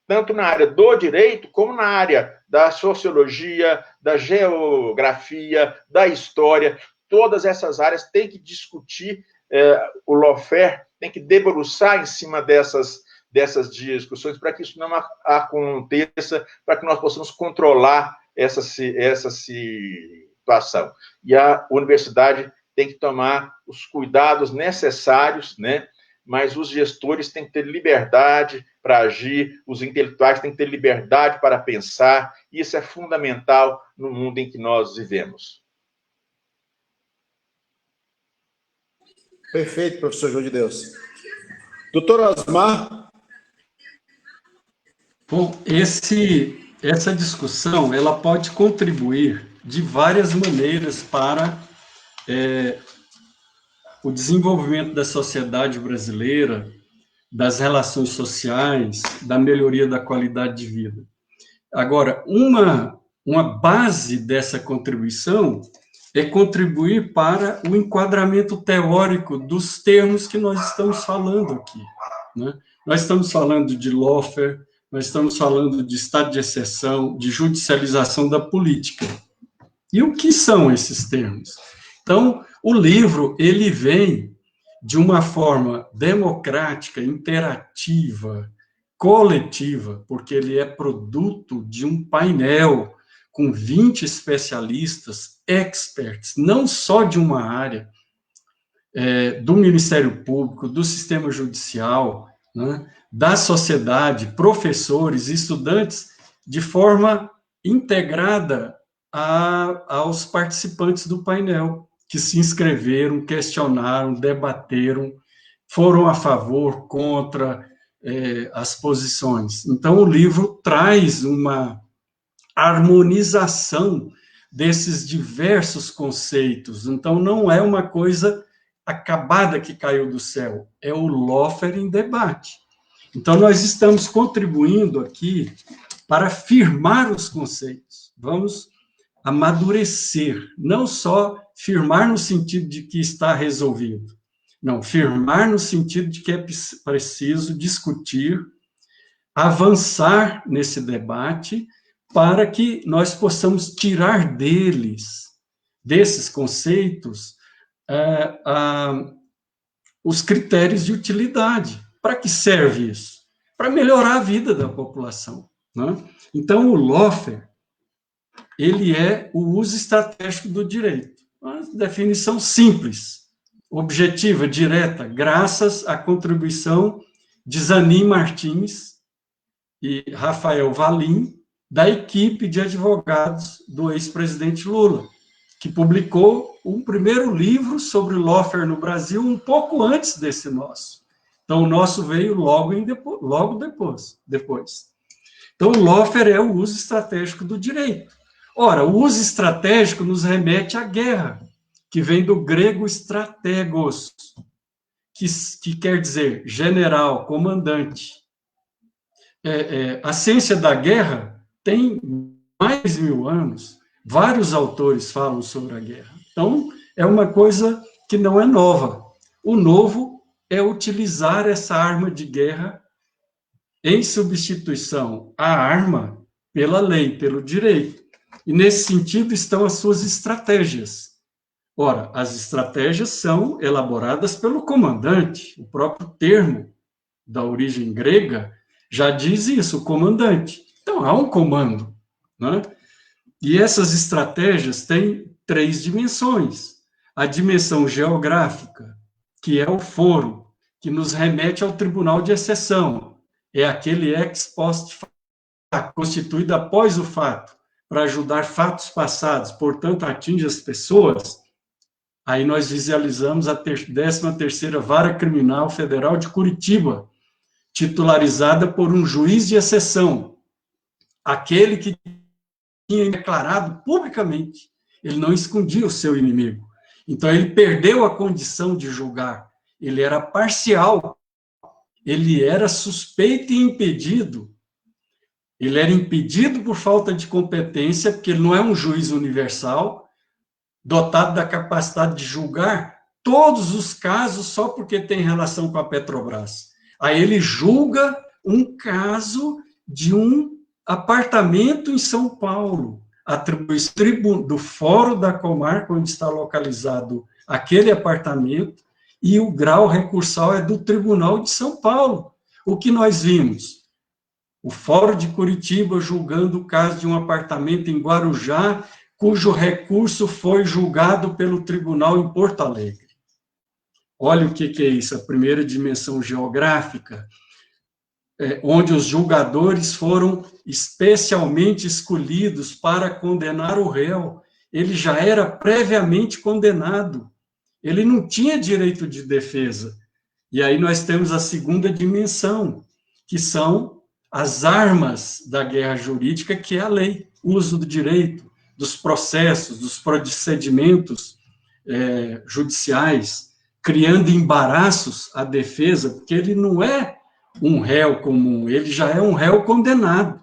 Tanto na área do direito, como na área da sociologia, da geografia, da história, todas essas áreas têm que discutir o lawfare tem que debruçar em cima dessas discussões para que isso não aconteça, para que nós possamos controlar essa situação. E a universidade tem que tomar os cuidados necessários, né? Mas os gestores têm que ter liberdade para agir, os intelectuais têm que ter liberdade para pensar, e isso é fundamental no mundo em que nós vivemos. Perfeito, professor João de Deus. Doutor Osmar? Bom, essa discussão ela pode contribuir de várias maneiras para o desenvolvimento da sociedade brasileira, das relações sociais, da melhoria da qualidade de vida. Agora, uma base dessa contribuição é contribuir para o enquadramento teórico dos termos que nós estamos falando aqui, né? Nós estamos falando de lawfare, nós estamos falando de estado de exceção, de judicialização da política. E o que são esses termos? Então, o livro, ele vem de uma forma democrática, interativa, coletiva, porque ele é produto de um painel com 20 especialistas, experts, não só de uma área, do Ministério Público, do sistema judicial, né, da sociedade, professores, estudantes, de forma integrada aos participantes do painel, que se inscreveram, questionaram, debateram, foram a favor, contra as posições. Então, o livro traz uma harmonização desses diversos conceitos. Então, não é uma coisa acabada que caiu do céu, é o lawfare em debate. Então, nós estamos contribuindo aqui para firmar os conceitos. Vamos amadurecer, não só firmar no sentido de que está resolvido, não, firmar no sentido de que é preciso discutir, avançar nesse debate, para que nós possamos tirar desses conceitos, os critérios de utilidade. Para que serve isso? Para melhorar a vida da população, né? Então, o lawfare, ele é o uso estratégico do direito. Uma definição simples, objetiva, direta, graças à contribuição de Zanin Martins e Rafael Valim, da equipe de advogados do ex-presidente Lula, que publicou um primeiro livro sobre o lawfare no Brasil um pouco antes desse nosso. Então, o nosso veio logo depois. Então, o lawfare é o uso estratégico do direito. Ora, o uso estratégico nos remete à guerra, que vem do grego strategos, que quer dizer general, comandante. A ciência da guerra tem mais de 1000 anos, vários autores falam sobre a guerra. Então, é uma coisa que não é nova. O novo é utilizar essa arma de guerra em substituição à arma pela lei, pelo direito. E, nesse sentido, estão as suas estratégias. Ora, as estratégias são elaboradas pelo comandante. O próprio termo da origem grega já diz isso, o comandante. Então, há um comando, né? E essas estratégias têm 3 dimensões. A dimensão geográfica, que é o foro, que nos remete ao tribunal de exceção. É aquele ex post facto, constituído após o fato, para ajudar fatos passados, portanto, atinge as pessoas. Aí nós visualizamos a 13ª Vara Criminal Federal de Curitiba, titularizada por um juiz de exceção, aquele que tinha declarado publicamente, ele não escondia o seu inimigo. Então, ele perdeu a condição de julgar, ele era parcial, ele era suspeito e impedido. Ele era impedido por falta de competência, porque ele não é um juiz universal, dotado da capacidade de julgar todos os casos só porque tem relação com a Petrobras. Aí ele julga um caso de um apartamento em São Paulo, atribuição do fórum da comarca onde está localizado aquele apartamento, e o grau recursal é do Tribunal de São Paulo. O que nós vimos? O Fórum de Curitiba julgando o caso de um apartamento em Guarujá, cujo recurso foi julgado pelo tribunal em Porto Alegre. Olha o que é isso, a primeira dimensão geográfica, onde os julgadores foram especialmente escolhidos para condenar o réu. Ele já era previamente condenado, ele não tinha direito de defesa. E aí nós temos a segunda dimensão, que são as armas da guerra jurídica, que é a lei, o uso do direito, dos processos, dos procedimentos judiciais, criando embaraços à defesa, porque ele não é um réu comum, ele já é um réu condenado.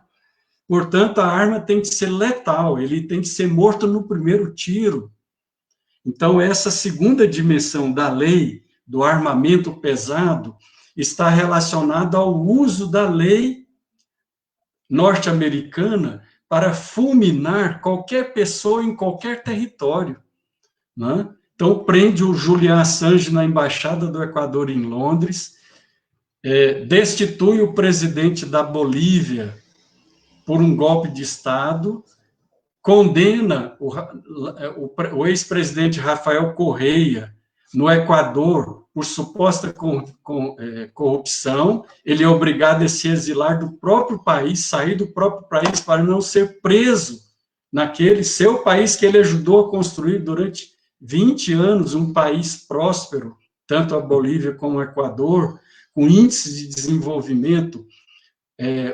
Portanto, a arma tem que ser letal, ele tem que ser morto no primeiro tiro. Então, essa segunda dimensão da lei, do armamento pesado, está relacionada ao uso da lei norte-americana para fulminar qualquer pessoa em qualquer território, né? Então, prende o Julian Assange na Embaixada do Equador em Londres, destitui o presidente da Bolívia por um golpe de Estado, condena o ex-presidente Rafael Correia no Equador por suposta corrupção. Ele é obrigado a se exilar do próprio país, sair do próprio país para não ser preso naquele seu país que ele ajudou a construir durante 20 anos, um país próspero, tanto a Bolívia como o Equador, com índices de desenvolvimento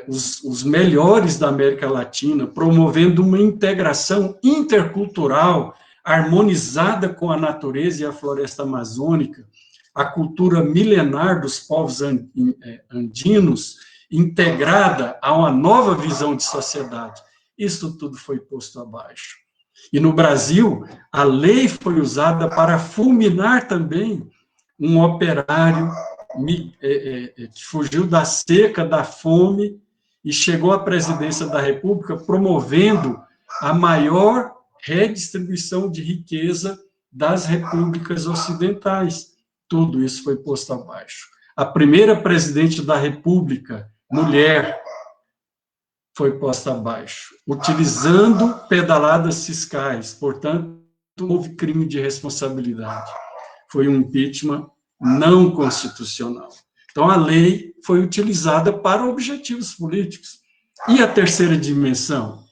os melhores da América Latina, promovendo uma integração intercultural harmonizada com a natureza e a floresta amazônica, a cultura milenar dos povos andinos, integrada a uma nova visão de sociedade. Isso tudo foi posto abaixo. E no Brasil, a lei foi usada para fulminar também um operário que fugiu da seca, da fome, e chegou à presidência da República promovendo a maior redistribuição de riqueza das repúblicas ocidentais. Tudo isso foi posto abaixo. A primeira presidente da República, mulher, foi posta abaixo, utilizando pedaladas fiscais, portanto, houve crime de responsabilidade. Foi um impeachment não constitucional. Então, a lei foi utilizada para objetivos políticos. E a terceira dimensão?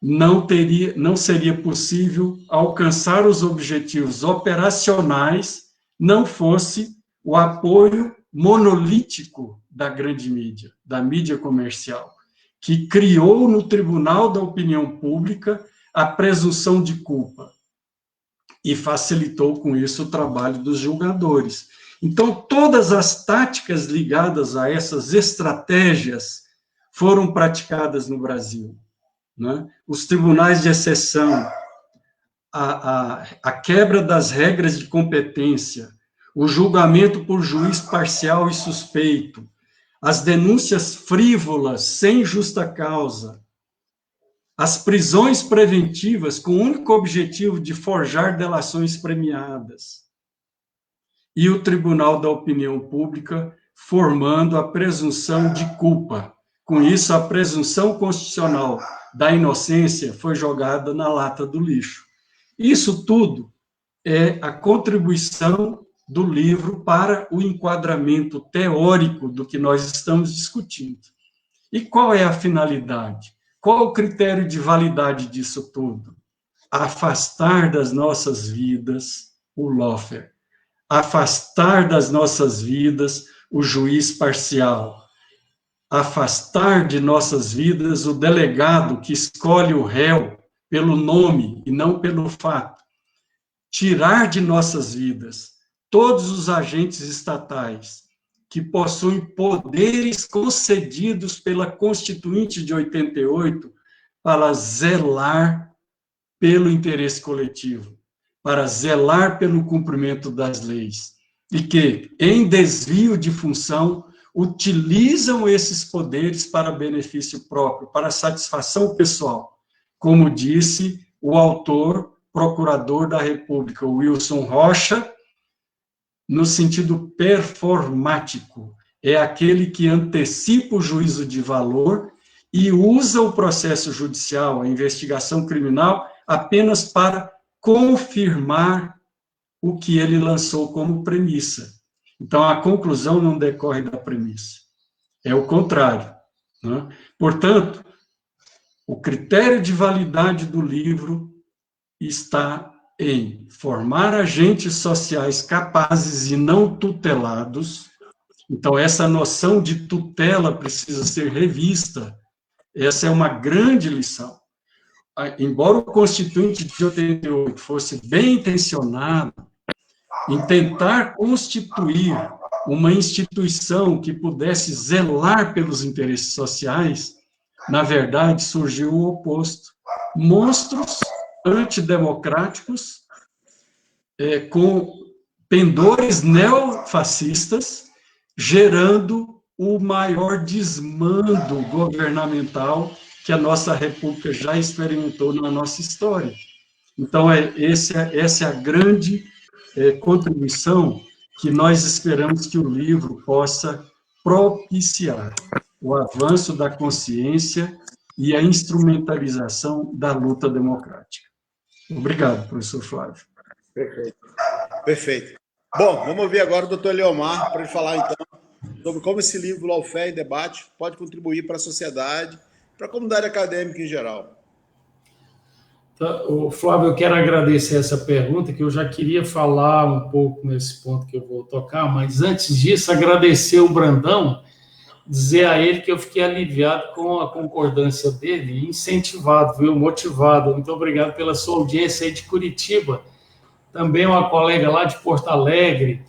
Não seria possível alcançar os objetivos operacionais não fosse o apoio monolítico da grande mídia, da mídia comercial, que criou no Tribunal da Opinião Pública a presunção de culpa e facilitou com isso o trabalho dos julgadores. Então, todas as táticas ligadas a essas estratégias foram praticadas no Brasil, né? Os tribunais de exceção, a quebra das regras de competência, o julgamento por juiz parcial e suspeito, as denúncias frívolas, sem justa causa, as prisões preventivas com o único objetivo de forjar delações premiadas, e o Tribunal da Opinião Pública formando a presunção de culpa. Com isso, a presunção constitucional da inocência foi jogada na lata do lixo. Isso tudo é a contribuição do livro para o enquadramento teórico do que nós estamos discutindo. E qual é a finalidade? Qual o critério de validade disso tudo? Afastar das nossas vidas o lawfare, afastar das nossas vidas o juiz parcial, afastar de nossas vidas o delegado que escolhe o réu pelo nome e não pelo fato, tirar de nossas vidas todos os agentes estatais que possuem poderes concedidos pela Constituinte de 88 para zelar pelo interesse coletivo, para zelar pelo cumprimento das leis, e que, em desvio de função, utilizam esses poderes para benefício próprio, para satisfação pessoal, como disse o autor, procurador da República, Wilson Rocha, no sentido performático. É aquele que antecipa o juízo de valor e usa o processo judicial, a investigação criminal, apenas para confirmar o que ele lançou como premissa. Então, a conclusão não decorre da premissa. É o contrário, né? Portanto, o critério de validade do livro está em formar agentes sociais capazes e não tutelados. Então, essa noção de tutela precisa ser revista. Essa é uma grande lição. Embora o Constituinte de 88 fosse bem intencionado em tentar constituir uma instituição que pudesse zelar pelos interesses sociais, na verdade, surgiu o oposto. Monstros antidemocráticos, com pendores neofascistas, gerando o maior desmando governamental que a nossa República já experimentou na nossa história. Então, essa é a grande contribuição que nós esperamos que o livro possa propiciar, o avanço da consciência e a instrumentalização da luta democrática. Obrigado, professor Flávio. Perfeito. Perfeito. Bom, vamos ouvir agora o doutor Leomar para ele falar, então, sobre como esse livro, Lawfare em Debate, pode contribuir para a sociedade, para a comunidade acadêmica em geral. Então, Flávio, eu quero agradecer essa pergunta, que eu já queria falar um pouco nesse ponto que eu vou tocar, mas antes disso, agradecer o Brandão, dizer a ele que eu fiquei aliviado com a concordância dele, incentivado, viu, motivado. Muito obrigado pela sua audiência aí de Curitiba. Também uma colega lá de Porto Alegre,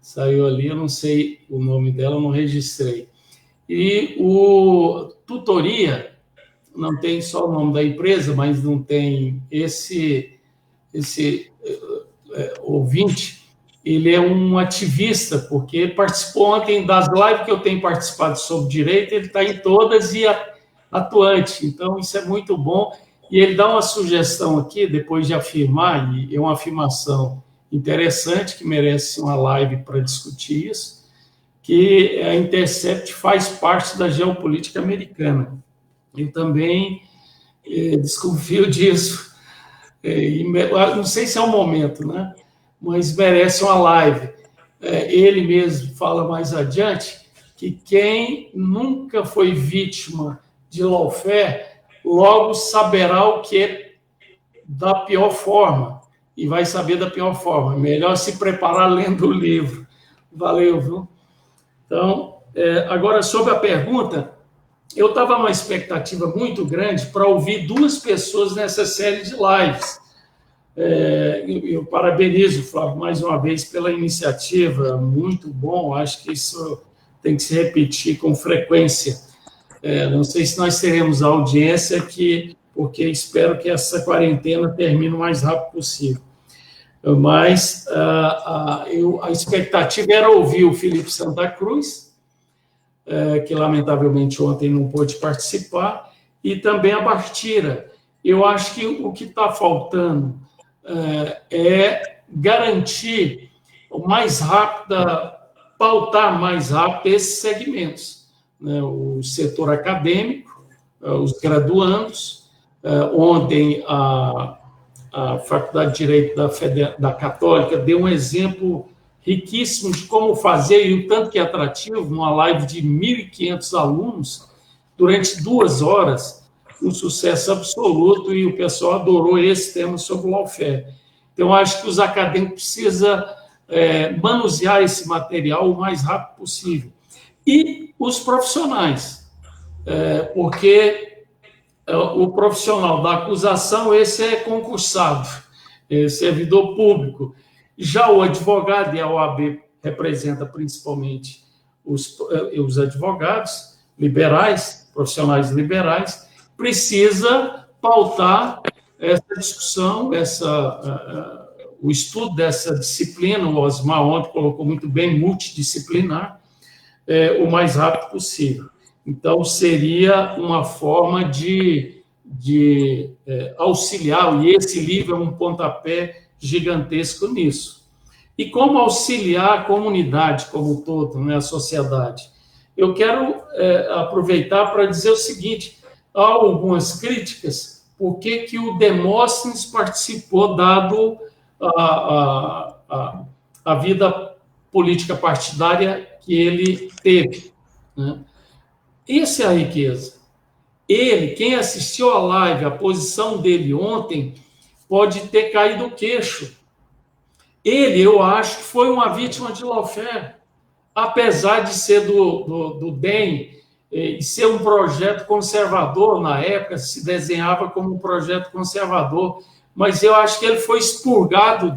saiu ali, eu não sei o nome dela, eu não registrei. E o Tutoria, não tem só o nome da empresa, mas não tem esse ouvinte, ele é um ativista, porque ele participou ontem das lives que eu tenho participado sobre direito, ele está em todas e atuante, então isso é muito bom, e ele dá uma sugestão aqui, depois de afirmar, e é uma afirmação interessante, que merece uma live para discutir isso, que a Intercept faz parte da geopolítica americana. Eu também desconfio disso. Não sei se é o momento, né? Mas merece uma live. Ele mesmo fala mais adiante que quem nunca foi vítima de lawfare logo saberá o que é da pior forma, e vai saber da pior forma. Melhor se preparar lendo o livro. Valeu, viu? Então, agora, sobre a pergunta, eu estava numa expectativa muito grande para ouvir duas pessoas nessa série de lives. Eu parabenizo, Flávio, mais uma vez pela iniciativa, muito bom, acho que isso tem que se repetir com frequência. Não sei se nós teremos audiência aqui, porque espero que essa quarentena termine o mais rápido possível. Mas a expectativa era ouvir o Felipe Santa Cruz, que lamentavelmente ontem não pôde participar, e também a Bartira. Eu acho que o que está faltando é garantir o mais rápido, pautar mais rápido esses segmentos, né? O setor acadêmico, os graduandos. Ontem a Faculdade de Direito da Católica deu um exemplo riquíssimo de como fazer, e o tanto que é atrativo, numa live de 1.500 alunos, durante 2 horas, um sucesso absoluto, e o pessoal adorou esse tema sobre o lawfare. Então, acho que os acadêmicos precisam manusear esse material o mais rápido possível. E os profissionais, porque o profissional da acusação, esse é concursado, servidor público. Já o advogado, e a OAB representa principalmente os advogados liberais, profissionais liberais, precisa pautar essa discussão, o estudo dessa disciplina. O Osmar ontem colocou muito bem, multidisciplinar, o mais rápido possível. Então, seria uma forma de auxiliar, e esse livro é um pontapé gigantesco nisso. E como auxiliar a comunidade como um todo, né, a sociedade? Eu quero aproveitar para dizer o seguinte: há algumas críticas, por que o Demóstenes participou, dado a vida política partidária que ele teve, né? Essa é a riqueza. Ele, quem assistiu à live, a posição dele ontem, pode ter caído o queixo. Ele, eu acho que foi uma vítima de lawfare, apesar de ser do DEM e ser um projeto conservador, na época se desenhava como um projeto conservador, mas eu acho que ele foi expurgado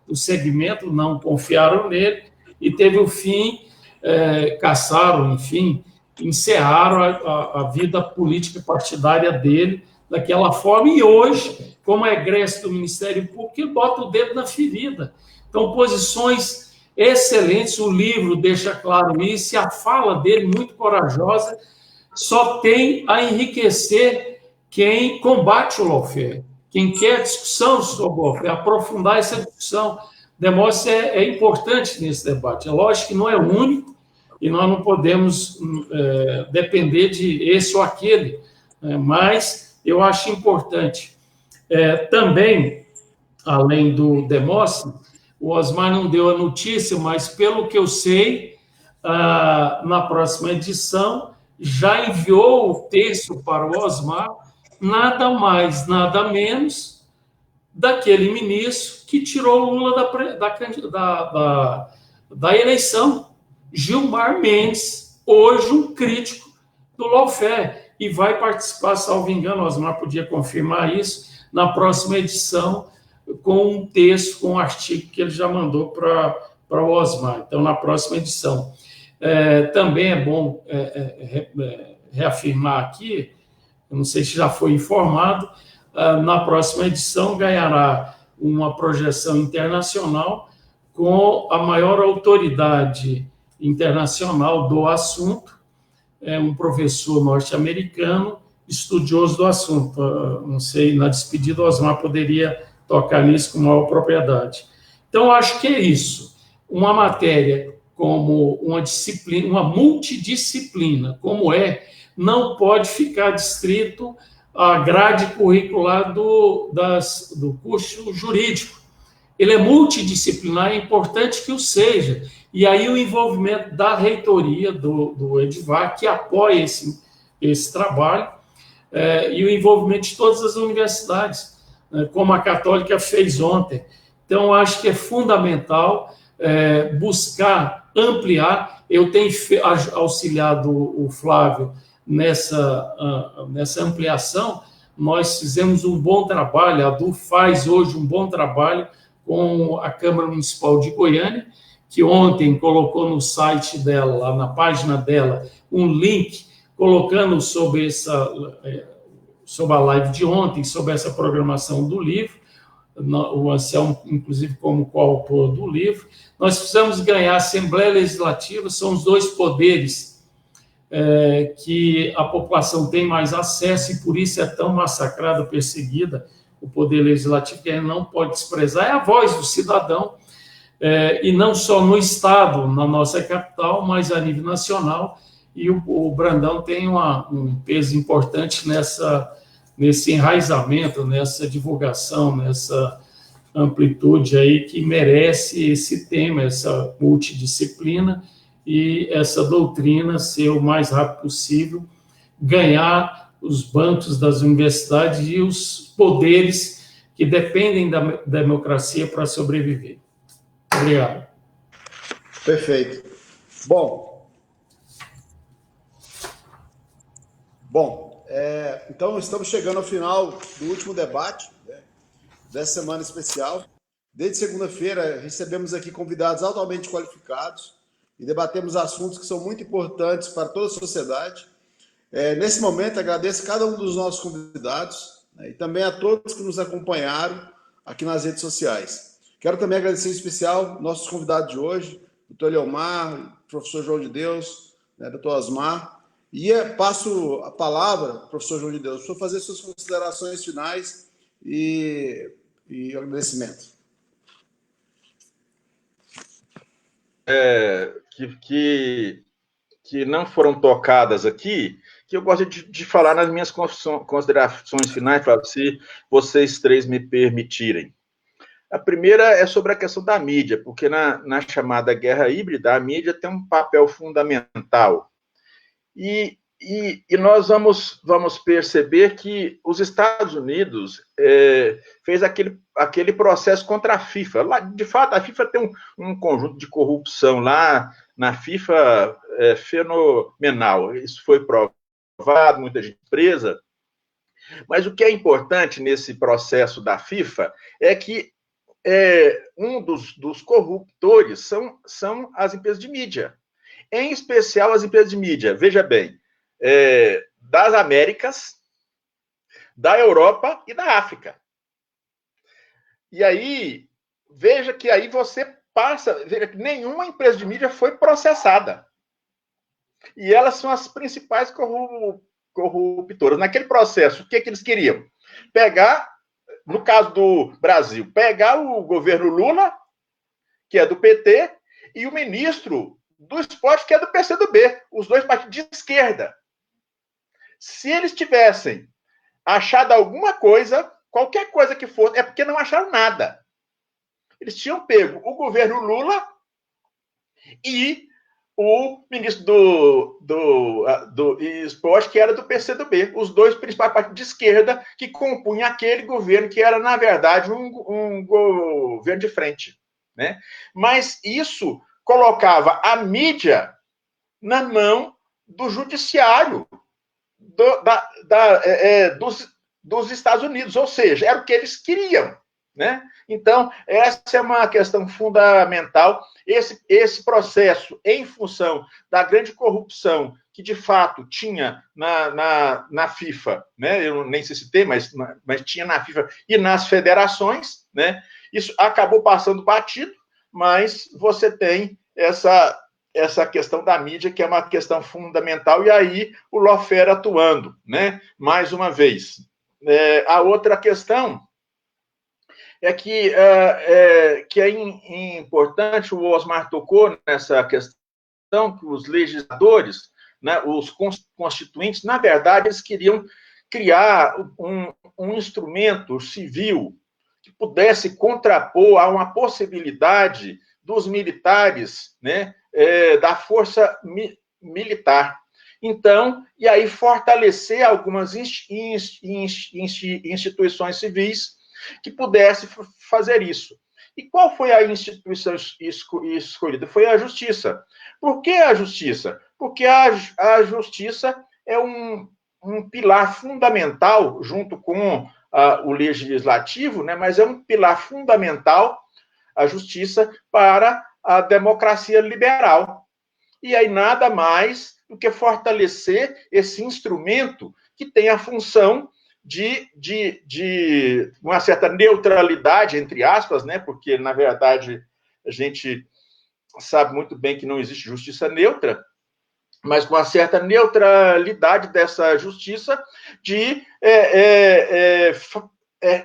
do segmento, não confiaram nele, e teve o fim, caçaram, enfim, encerraram a vida política partidária dele daquela forma, e hoje, como egresso do Ministério Público, ele bota o dedo na ferida. Então, posições excelentes, o livro deixa claro isso, e a fala dele, muito corajosa, só tem a enriquecer quem combate o lawfare, quem quer discussão sobre o lawfare, aprofundar essa discussão. Demóstenes é importante nesse debate. É lógico que não é o único, e nós não podemos depender de esse ou aquele, mas eu acho importante. Também, além do Demóstenes, o Osmar não deu a notícia, mas pelo que eu sei, na próxima edição, já enviou o texto para o Osmar, nada mais, nada menos, daquele ministro que tirou Lula da eleição, Gilmar Mendes, hoje um crítico do lawfare, e vai participar, salvo engano, o Osmar podia confirmar isso, na próxima edição, com um texto, com um artigo que ele já mandou para o Osmar. Então, na próxima edição. Também é bom reafirmar aqui, eu não sei se já foi informado, na próxima edição ganhará uma projeção internacional com a maior autoridade internacional do assunto, um professor norte-americano, estudioso do assunto. Não sei, na despedida o Osmar poderia tocar nisso com maior propriedade. Então, acho que é isso. Uma matéria como uma disciplina, uma multidisciplina, como não pode ficar distrito à grade curricular do curso jurídico. Ele é multidisciplinar, é importante que o seja. E aí o envolvimento da reitoria do Edvar, que apoia esse trabalho, e o envolvimento de todas as universidades, como a Católica fez ontem. Então, acho que é fundamental buscar ampliar. Eu tenho auxiliado o Flávio nessa ampliação. Nós fizemos um bom trabalho, a DU faz hoje um bom trabalho com a Câmara Municipal de Goiânia, que ontem colocou no site dela, lá na página dela, um link colocando sobre a live de ontem, sobre essa programação do livro, o Anselmo, inclusive, como coautor do livro. Nós precisamos ganhar a Assembleia Legislativa, são os dois poderes que a população tem mais acesso, e por isso é tão massacrada, perseguida, o poder legislativo, que a gente não pode desprezar, é a voz do cidadão, e não só no Estado, na nossa capital, mas a nível nacional, e o Brandão tem um peso importante nesse enraizamento, nessa divulgação, nessa amplitude aí que merece esse tema, essa multidisciplina e essa doutrina ser o mais rápido possível, ganhar os bancos das universidades e os poderes que dependem da democracia para sobreviver. Obrigado. Perfeito. Então estamos chegando ao final do último debate, né, dessa semana especial. Desde segunda-feira recebemos aqui convidados altamente qualificados e debatemos assuntos que são muito importantes para toda a sociedade. Nesse momento, agradeço a cada um dos nossos convidados, né, e também a todos que nos acompanharam aqui nas redes sociais. Quero também agradecer em especial nossos convidados de hoje, doutor Leomar, professor João de Deus, né, doutor Osmar, e passo a palavra, professor João de Deus, para fazer suas considerações finais e agradecimento. que não foram tocadas aqui, que eu gosto de falar nas minhas considerações finais, se vocês três me permitirem. A primeira é sobre a questão da mídia, porque na chamada guerra híbrida, a mídia tem um papel fundamental. E nós vamos perceber que os Estados Unidos fez aquele processo contra a FIFA. Lá, de fato, a FIFA tem um conjunto de corrupção lá na FIFA fenomenal. Isso foi provado, muita gente presa. Mas o que é importante nesse processo da FIFA é que um dos corruptores são as empresas de mídia. Em especial as empresas de mídia. Veja bem, das Américas, da Europa e da África. E aí, veja que aí você veja que nenhuma empresa de mídia foi processada. E elas são as principais corruptoras. Naquele processo, o que eles queriam? Pegar, no caso do Brasil, pegar o governo Lula, que é do PT, e o ministro do esporte, que é do PCdoB, os dois partidos de esquerda. Se eles tivessem achado alguma coisa, qualquer coisa que fosse, é porque não acharam nada. Eles tinham pego o governo Lula e o ministro do esporte, que era do PCdoB, os dois principais partidos de esquerda que compunham aquele governo que era, na verdade, um governo de frente. Né? Mas isso colocava a mídia na mão do judiciário dos Estados Unidos, ou seja, era o que eles queriam. Né? Então, essa é uma questão fundamental. Esse processo, em função da grande corrupção que, de fato, tinha na FIFA, né? Eu nem sei se tem, mas tinha na FIFA e nas federações, né? Isso acabou passando batido, mas você tem essa questão da mídia, que é uma questão fundamental, e aí o lawfare atuando, né? Mais uma vez. A outra questão é que é importante, o Osmar tocou nessa questão, que os legisladores, né, os constituintes, na verdade, eles queriam criar um instrumento civil que pudesse contrapor a uma possibilidade dos militares, né, da força militar. Então, e aí fortalecer algumas instituições civis que pudesse fazer isso. E qual foi a instituição escolhida? Foi a Justiça. Por que a Justiça? Porque a Justiça é um pilar fundamental, junto com o Legislativo, né, mas é um pilar fundamental, a Justiça, para a democracia liberal. E aí nada mais do que fortalecer esse instrumento que tem a função de uma certa neutralidade, entre aspas, né? Porque, na verdade, a gente sabe muito bem que não existe justiça neutra, mas com uma certa neutralidade dessa justiça de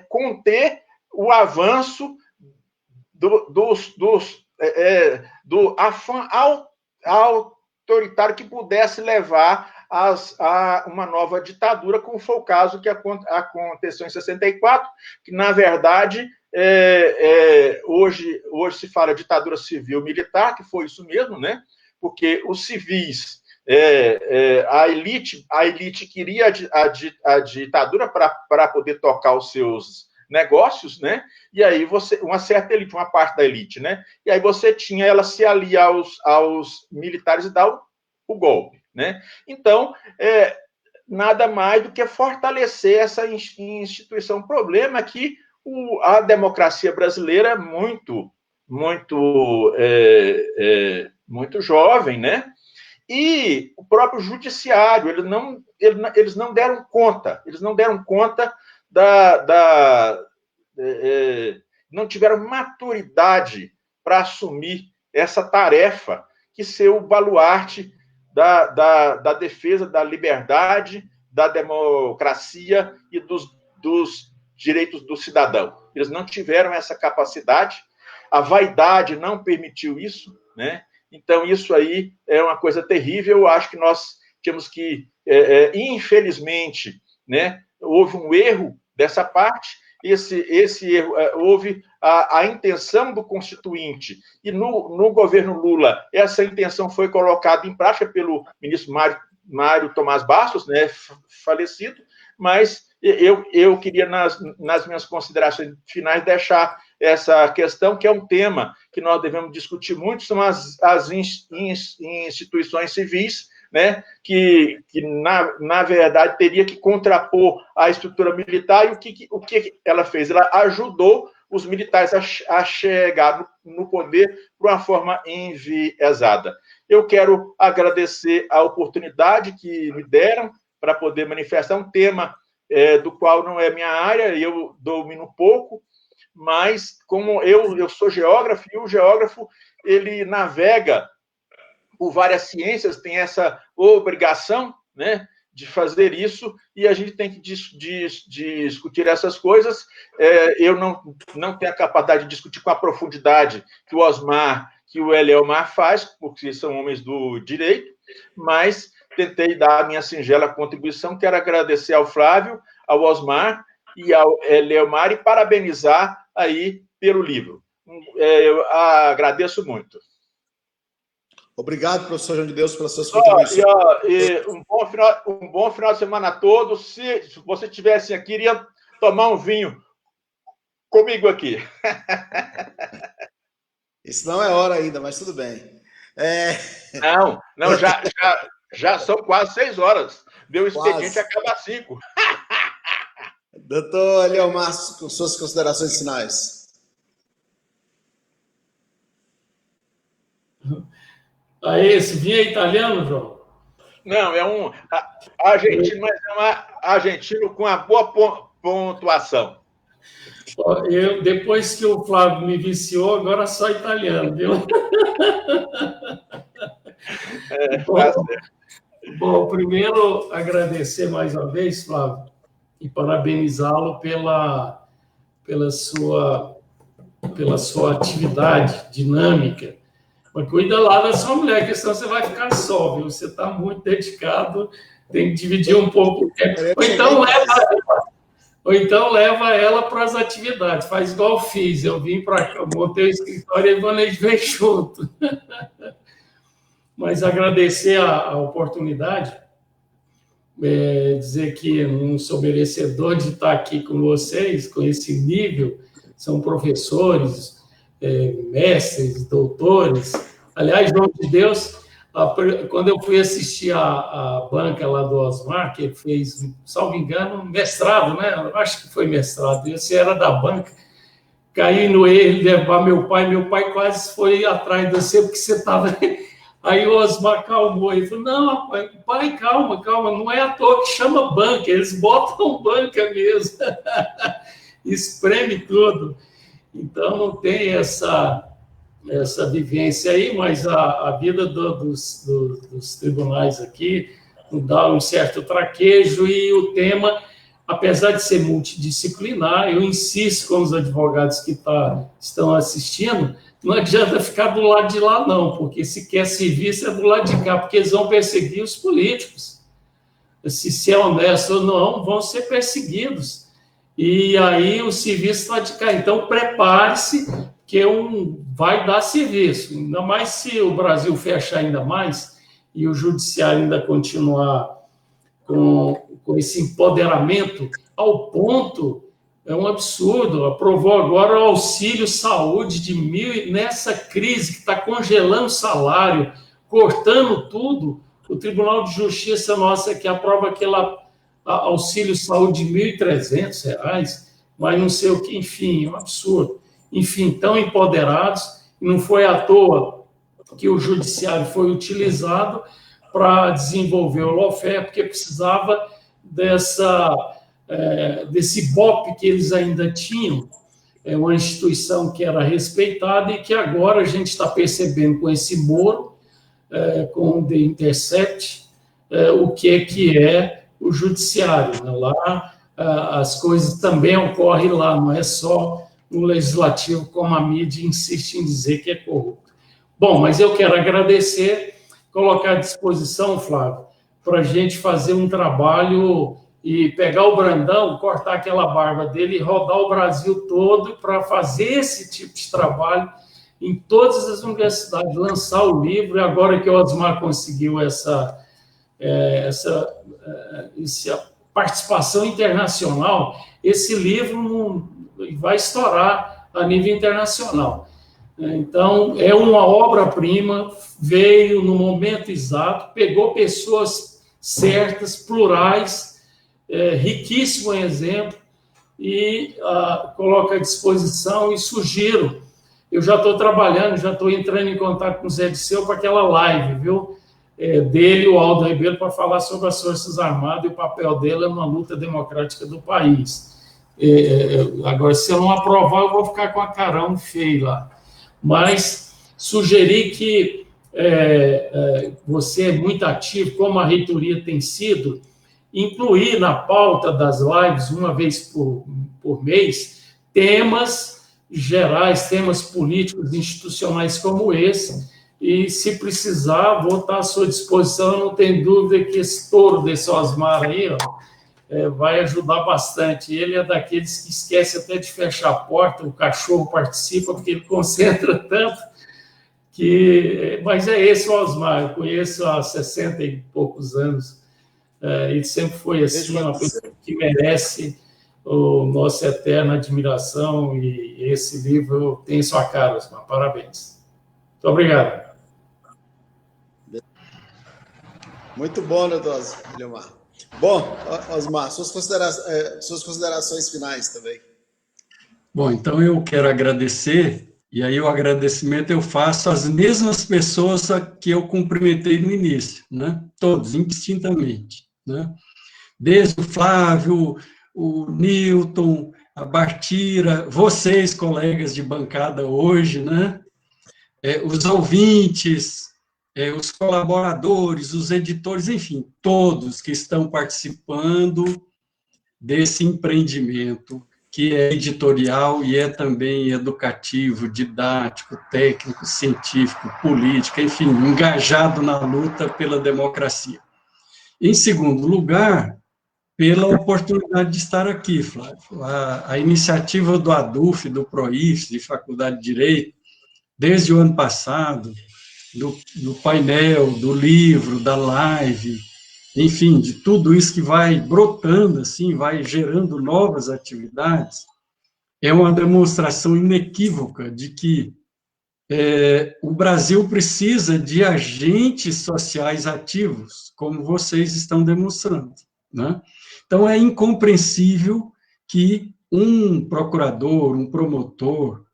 conter o avanço do afã autoritário que pudesse levar a uma nova ditadura, como foi o caso que aconteceu em 64, que, na verdade, hoje se fala ditadura civil-militar, que foi isso mesmo, né? Porque os civis, a elite queria a ditadura para poder tocar os seus negócios, né? E aí uma certa elite, uma parte da elite, né? E aí você tinha ela se aliar aos militares e dar o golpe. Né? Então, nada mais do que fortalecer essa instituição. O problema é que a democracia brasileira é muito jovem, né? E o próprio judiciário, eles não deram conta, não tiveram maturidade para assumir essa tarefa, que ser o baluarte da defesa da liberdade, da democracia e dos direitos do cidadão. Eles não tiveram essa capacidade, a vaidade não permitiu isso, né? Então, isso aí é uma coisa terrível. Eu acho que nós temos que, infelizmente, né, houve um erro dessa parte. Esse erro, houve a intenção do Constituinte, e no governo Lula, essa intenção foi colocada em prática pelo ministro Mário Tomás Bastos, né, falecido, mas eu queria, nas minhas considerações finais, deixar essa questão, que é um tema que nós devemos discutir muito, são as instituições civis, né, que na verdade, teria que contrapor a estrutura militar, e o que ela fez? Ela ajudou os militares a chegar no poder de uma forma enviesada. Eu quero agradecer a oportunidade que me deram para poder manifestar um tema do qual não é minha área, eu domino pouco, mas como eu sou geógrafo, e o geógrafo, ele navega por várias ciências, tem essa obrigação, né, de fazer isso, e a gente tem que discutir essas coisas. Eu não tenho a capacidade de discutir com a profundidade que o Osmar, que o Elielmar faz, porque são homens do direito, mas tentei dar a minha singela contribuição. Quero agradecer ao Flávio, ao Osmar e ao Elielmar, e parabenizar aí pelo livro. Eu agradeço muito. Obrigado, professor João de Deus, pelas suas contribuições. Um bom final de semana a todos. Se você estivesse aqui, iria tomar um vinho comigo aqui. Isso não é hora ainda, mas tudo bem. Não, já são quase 6 horas. Meu expediente acaba às 5. Doutor Elielmar, com suas considerações finais. Esse vinho é italiano, João? Não, é um argentino, mas é um argentino com uma boa pontuação. Depois que o Flávio me viciou, agora só italiano, viu? Bom, primeiro, agradecer mais uma vez, Flávio, e parabenizá-lo pela sua atividade dinâmica. Mas cuida lá da sua mulher, que senão você vai ficar só, viu? Você está muito dedicado, tem que dividir um pouco o tempo. Ou então leva ela para as atividades, faz igual eu fiz. Eu vim para cá, montei o escritório e a Ivanete veio junto. Mas agradecer a oportunidade, dizer que não sou merecedor de estar aqui com vocês, com esse nível, são professores, mestres, doutores. Aliás, João de Deus, quando eu fui assistir a banca lá do Osmar, que ele fez, salvo engano, mestrado, né? Eu acho que foi mestrado, esse era da banca, caí no erro, levar meu pai quase foi atrás de você, porque você estava... Aí o Osmar calmou, ele falou, não, pai, calma, não é à toa que chama banca, eles botam banca mesmo, espreme tudo. Então, não tem essa vivência aí, mas a vida dos tribunais aqui nos dá um certo traquejo, e o tema, apesar de ser multidisciplinar, eu insisto com os advogados que estão assistindo, não adianta ficar do lado de lá, não, porque se quer serviço é do lado de cá, porque eles vão perseguir os políticos. Se é honesto ou não, vão ser perseguidos. E aí o serviço está de cá. Então, prepare-se, que vai dar serviço. Ainda mais se o Brasil fechar ainda mais e o judiciário ainda continuar com esse empoderamento ao ponto, é um absurdo. Aprovou agora o auxílio saúde de 1.000, nessa crise que está congelando salário, cortando tudo. O Tribunal de Justiça nossa que aprova aquela auxílio saúde de R$ 1.300, mas não sei o que, enfim, é um absurdo. Enfim, tão empoderados, e não foi à toa que o judiciário foi utilizado para desenvolver o lawfare, porque precisava desse BOP que eles ainda tinham, uma instituição que era respeitada e que agora a gente está percebendo com esse Moro, com o The Intercept, o que é o judiciário, né? Lá as coisas também ocorrem lá, não é só no legislativo, como a mídia insiste em dizer que é corrupto. Bom, mas eu quero agradecer, colocar à disposição, Flávio, para a gente fazer um trabalho e pegar o Brandão, cortar aquela barba dele e rodar o Brasil todo para fazer esse tipo de trabalho em todas as universidades, lançar o livro, e agora que o Osmar conseguiu essa participação internacional, esse livro vai estourar a nível internacional. Então, é uma obra-prima, veio no momento exato, pegou pessoas certas, plurais, riquíssimo em exemplo, e coloca à disposição e sugiro. Eu já estou trabalhando, já estou entrando em contato com o Zé Disseu para aquela live, viu? Dele, o Aldo Ribeiro, para falar sobre as Forças Armadas e o papel dele numa luta democrática do país. Agora, se eu não aprovar, eu vou ficar com a carão feio lá. Mas sugeri que você é muito ativo, como a reitoria tem sido, incluir na pauta das lives, uma vez por mês, temas gerais, temas políticos, institucionais como esse, e se precisar, vou estar à sua disposição. Eu não tenho dúvida que esse touro desse Osmar aí, vai ajudar bastante. Ele é daqueles que esquece até de fechar a porta, o cachorro participa, porque ele concentra tanto, mas é esse o Osmar, eu conheço há 60 e poucos anos, ele sempre foi assim, uma pessoa que merece a nossa eterna admiração, e esse livro tem sua cara, Osmar. Parabéns. Muito obrigado. Muito bom, doutor Guilherme. Bom, Osmar, suas considerações finais também. Bom, então eu quero agradecer, e aí o agradecimento eu faço às mesmas pessoas que eu cumprimentei no início, né? Todos, indistintamente, né? Desde o Flávio, o Newton, a Bartira, vocês, colegas de bancada hoje, né? Os ouvintes, os colaboradores, os editores, enfim, todos que estão participando desse empreendimento, que é editorial e é também educativo, didático, técnico, científico, político, enfim, engajado na luta pela democracia. Em segundo lugar, pela oportunidade de estar aqui, Flávio. A iniciativa do ADUF, do PROIF, de Faculdade de Direito, desde o ano passado, do painel, do livro, da live, enfim, de tudo isso que vai brotando, assim, vai gerando novas atividades, é uma demonstração inequívoca de que o Brasil precisa de agentes sociais ativos, como vocês estão demonstrando, né? Então, é incompreensível que um procurador, um promotor,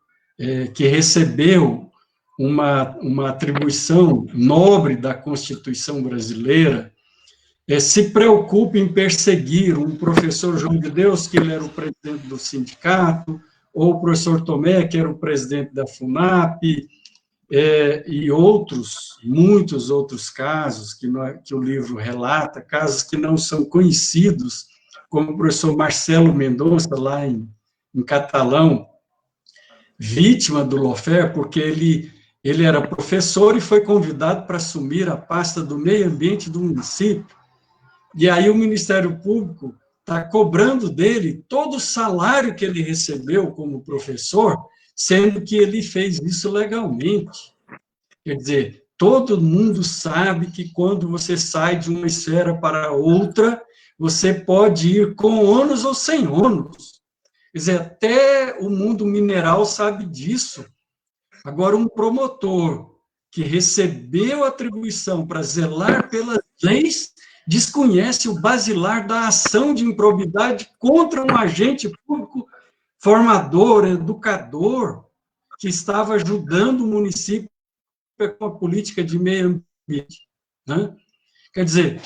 que recebeu uma atribuição nobre da Constituição brasileira, se preocupe em perseguir um professor João de Deus, que ele era o presidente do sindicato, ou o professor Tomé, que era o presidente da FUNAP, e muitos outros casos que o livro relata, casos que não são conhecidos, como o professor Marcelo Mendonça, lá em Catalão, vítima do lawfare, porque ele era professor e foi convidado para assumir a pasta do meio ambiente do município, e aí o Ministério Público está cobrando dele todo o salário que ele recebeu como professor, sendo que ele fez isso legalmente. Quer dizer, todo mundo sabe que quando você sai de uma esfera para outra, você pode ir com ônus ou sem ônus. Quer dizer, até o mundo mineral sabe disso. Agora, um promotor que recebeu atribuição para zelar pelas leis desconhece o basilar da ação de improbidade contra um agente público formador, educador, que estava ajudando o município com a política de meio ambiente, né? Quer dizer,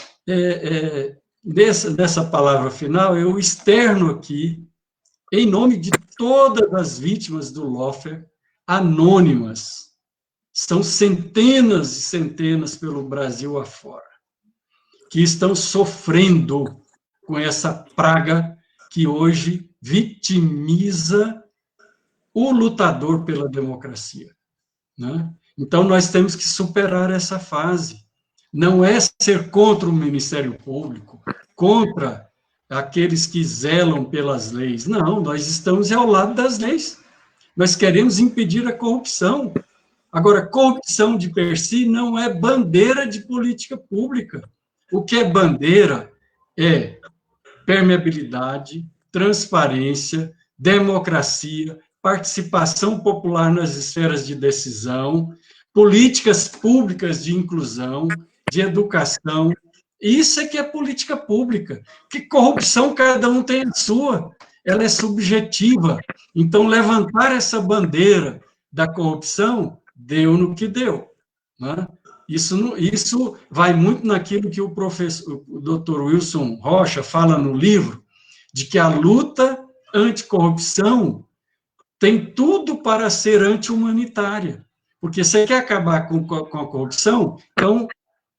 dessa palavra final, eu externo aqui, em nome de todas as vítimas do lawfare, anônimas, são centenas e centenas pelo Brasil afora, que estão sofrendo com essa praga que hoje vitimiza o lutador pela democracia, né? Então, nós temos que superar essa fase. Não é ser contra o Ministério Público, contra aqueles que zelam pelas leis. Não, nós estamos ao lado das leis. Nós queremos impedir a corrupção. Agora, corrupção de per si não é bandeira de política pública. O que é bandeira é permeabilidade, transparência, democracia, participação popular nas esferas de decisão, políticas públicas de inclusão, de educação. Isso é que é política pública. Que corrupção cada um tem a sua, ela é subjetiva. Então, levantar essa bandeira da corrupção deu no que deu. Né? Isso vai muito naquilo que o Dr. Wilson Rocha fala no livro, de que a luta anticorrupção tem tudo para ser anti-humanitária. Porque você quer acabar com a corrupção, então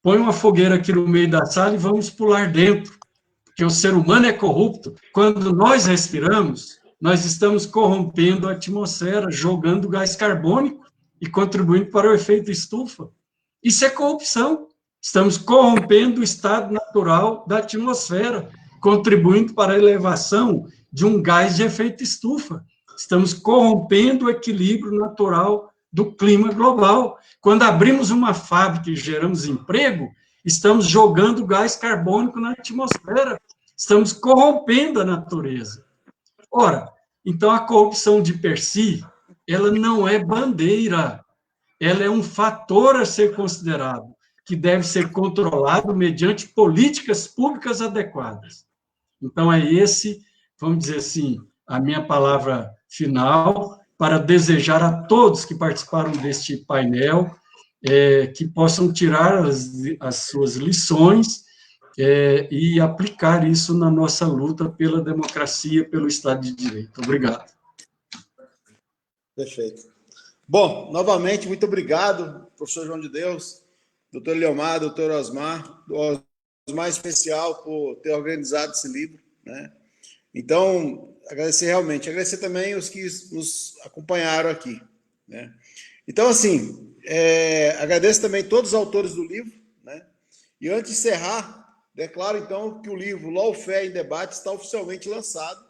põe uma fogueira aqui no meio da sala e vamos pular dentro, porque o ser humano é corrupto. Quando nós respiramos, nós estamos corrompendo a atmosfera, jogando gás carbônico e contribuindo para o efeito estufa. Isso é corrupção. Estamos corrompendo o estado natural da atmosfera, contribuindo para a elevação de um gás de efeito estufa. Estamos corrompendo o equilíbrio natural do clima global. Quando abrimos uma fábrica e geramos emprego, estamos jogando gás carbônico na atmosfera. Estamos corrompendo a natureza. Ora, então a corrupção de per si, ela não é bandeira, ela é um fator a ser considerado, que deve ser controlado mediante políticas públicas adequadas. Então, é esse, vamos dizer assim, a minha palavra final, para desejar a todos que participaram deste painel, que possam tirar as suas lições e aplicar isso na nossa luta pela democracia, pelo Estado de Direito. Obrigado. Perfeito. Bom, novamente, muito obrigado, professor João de Deus, doutor Leomar, doutor Osmar, Osmar especial por ter organizado esse livro, né? Então, agradecer também os que nos acompanharam aqui, né? Então, assim, agradeço também todos os autores do livro, né? E antes de encerrar, declaro, então, que o livro Lawfare em Debate está oficialmente lançado.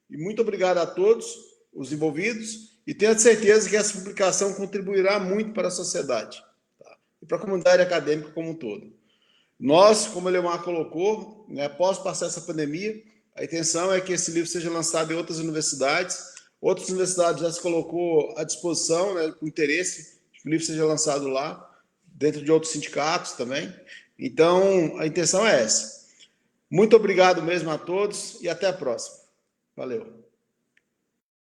E muito obrigado a todos os envolvidos e tenho certeza que essa publicação contribuirá muito para a sociedade, tá? E para a comunidade acadêmica como um todo. Nós, como o Leomar colocou, né, após passar essa pandemia, a intenção é que esse livro seja lançado em outras universidades. Outras universidades já se colocou à disposição, né, com interesse, que o livro seja lançado lá, dentro de outros sindicatos também. Então, a intenção é essa. Muito obrigado mesmo a todos e até a próxima. Valeu.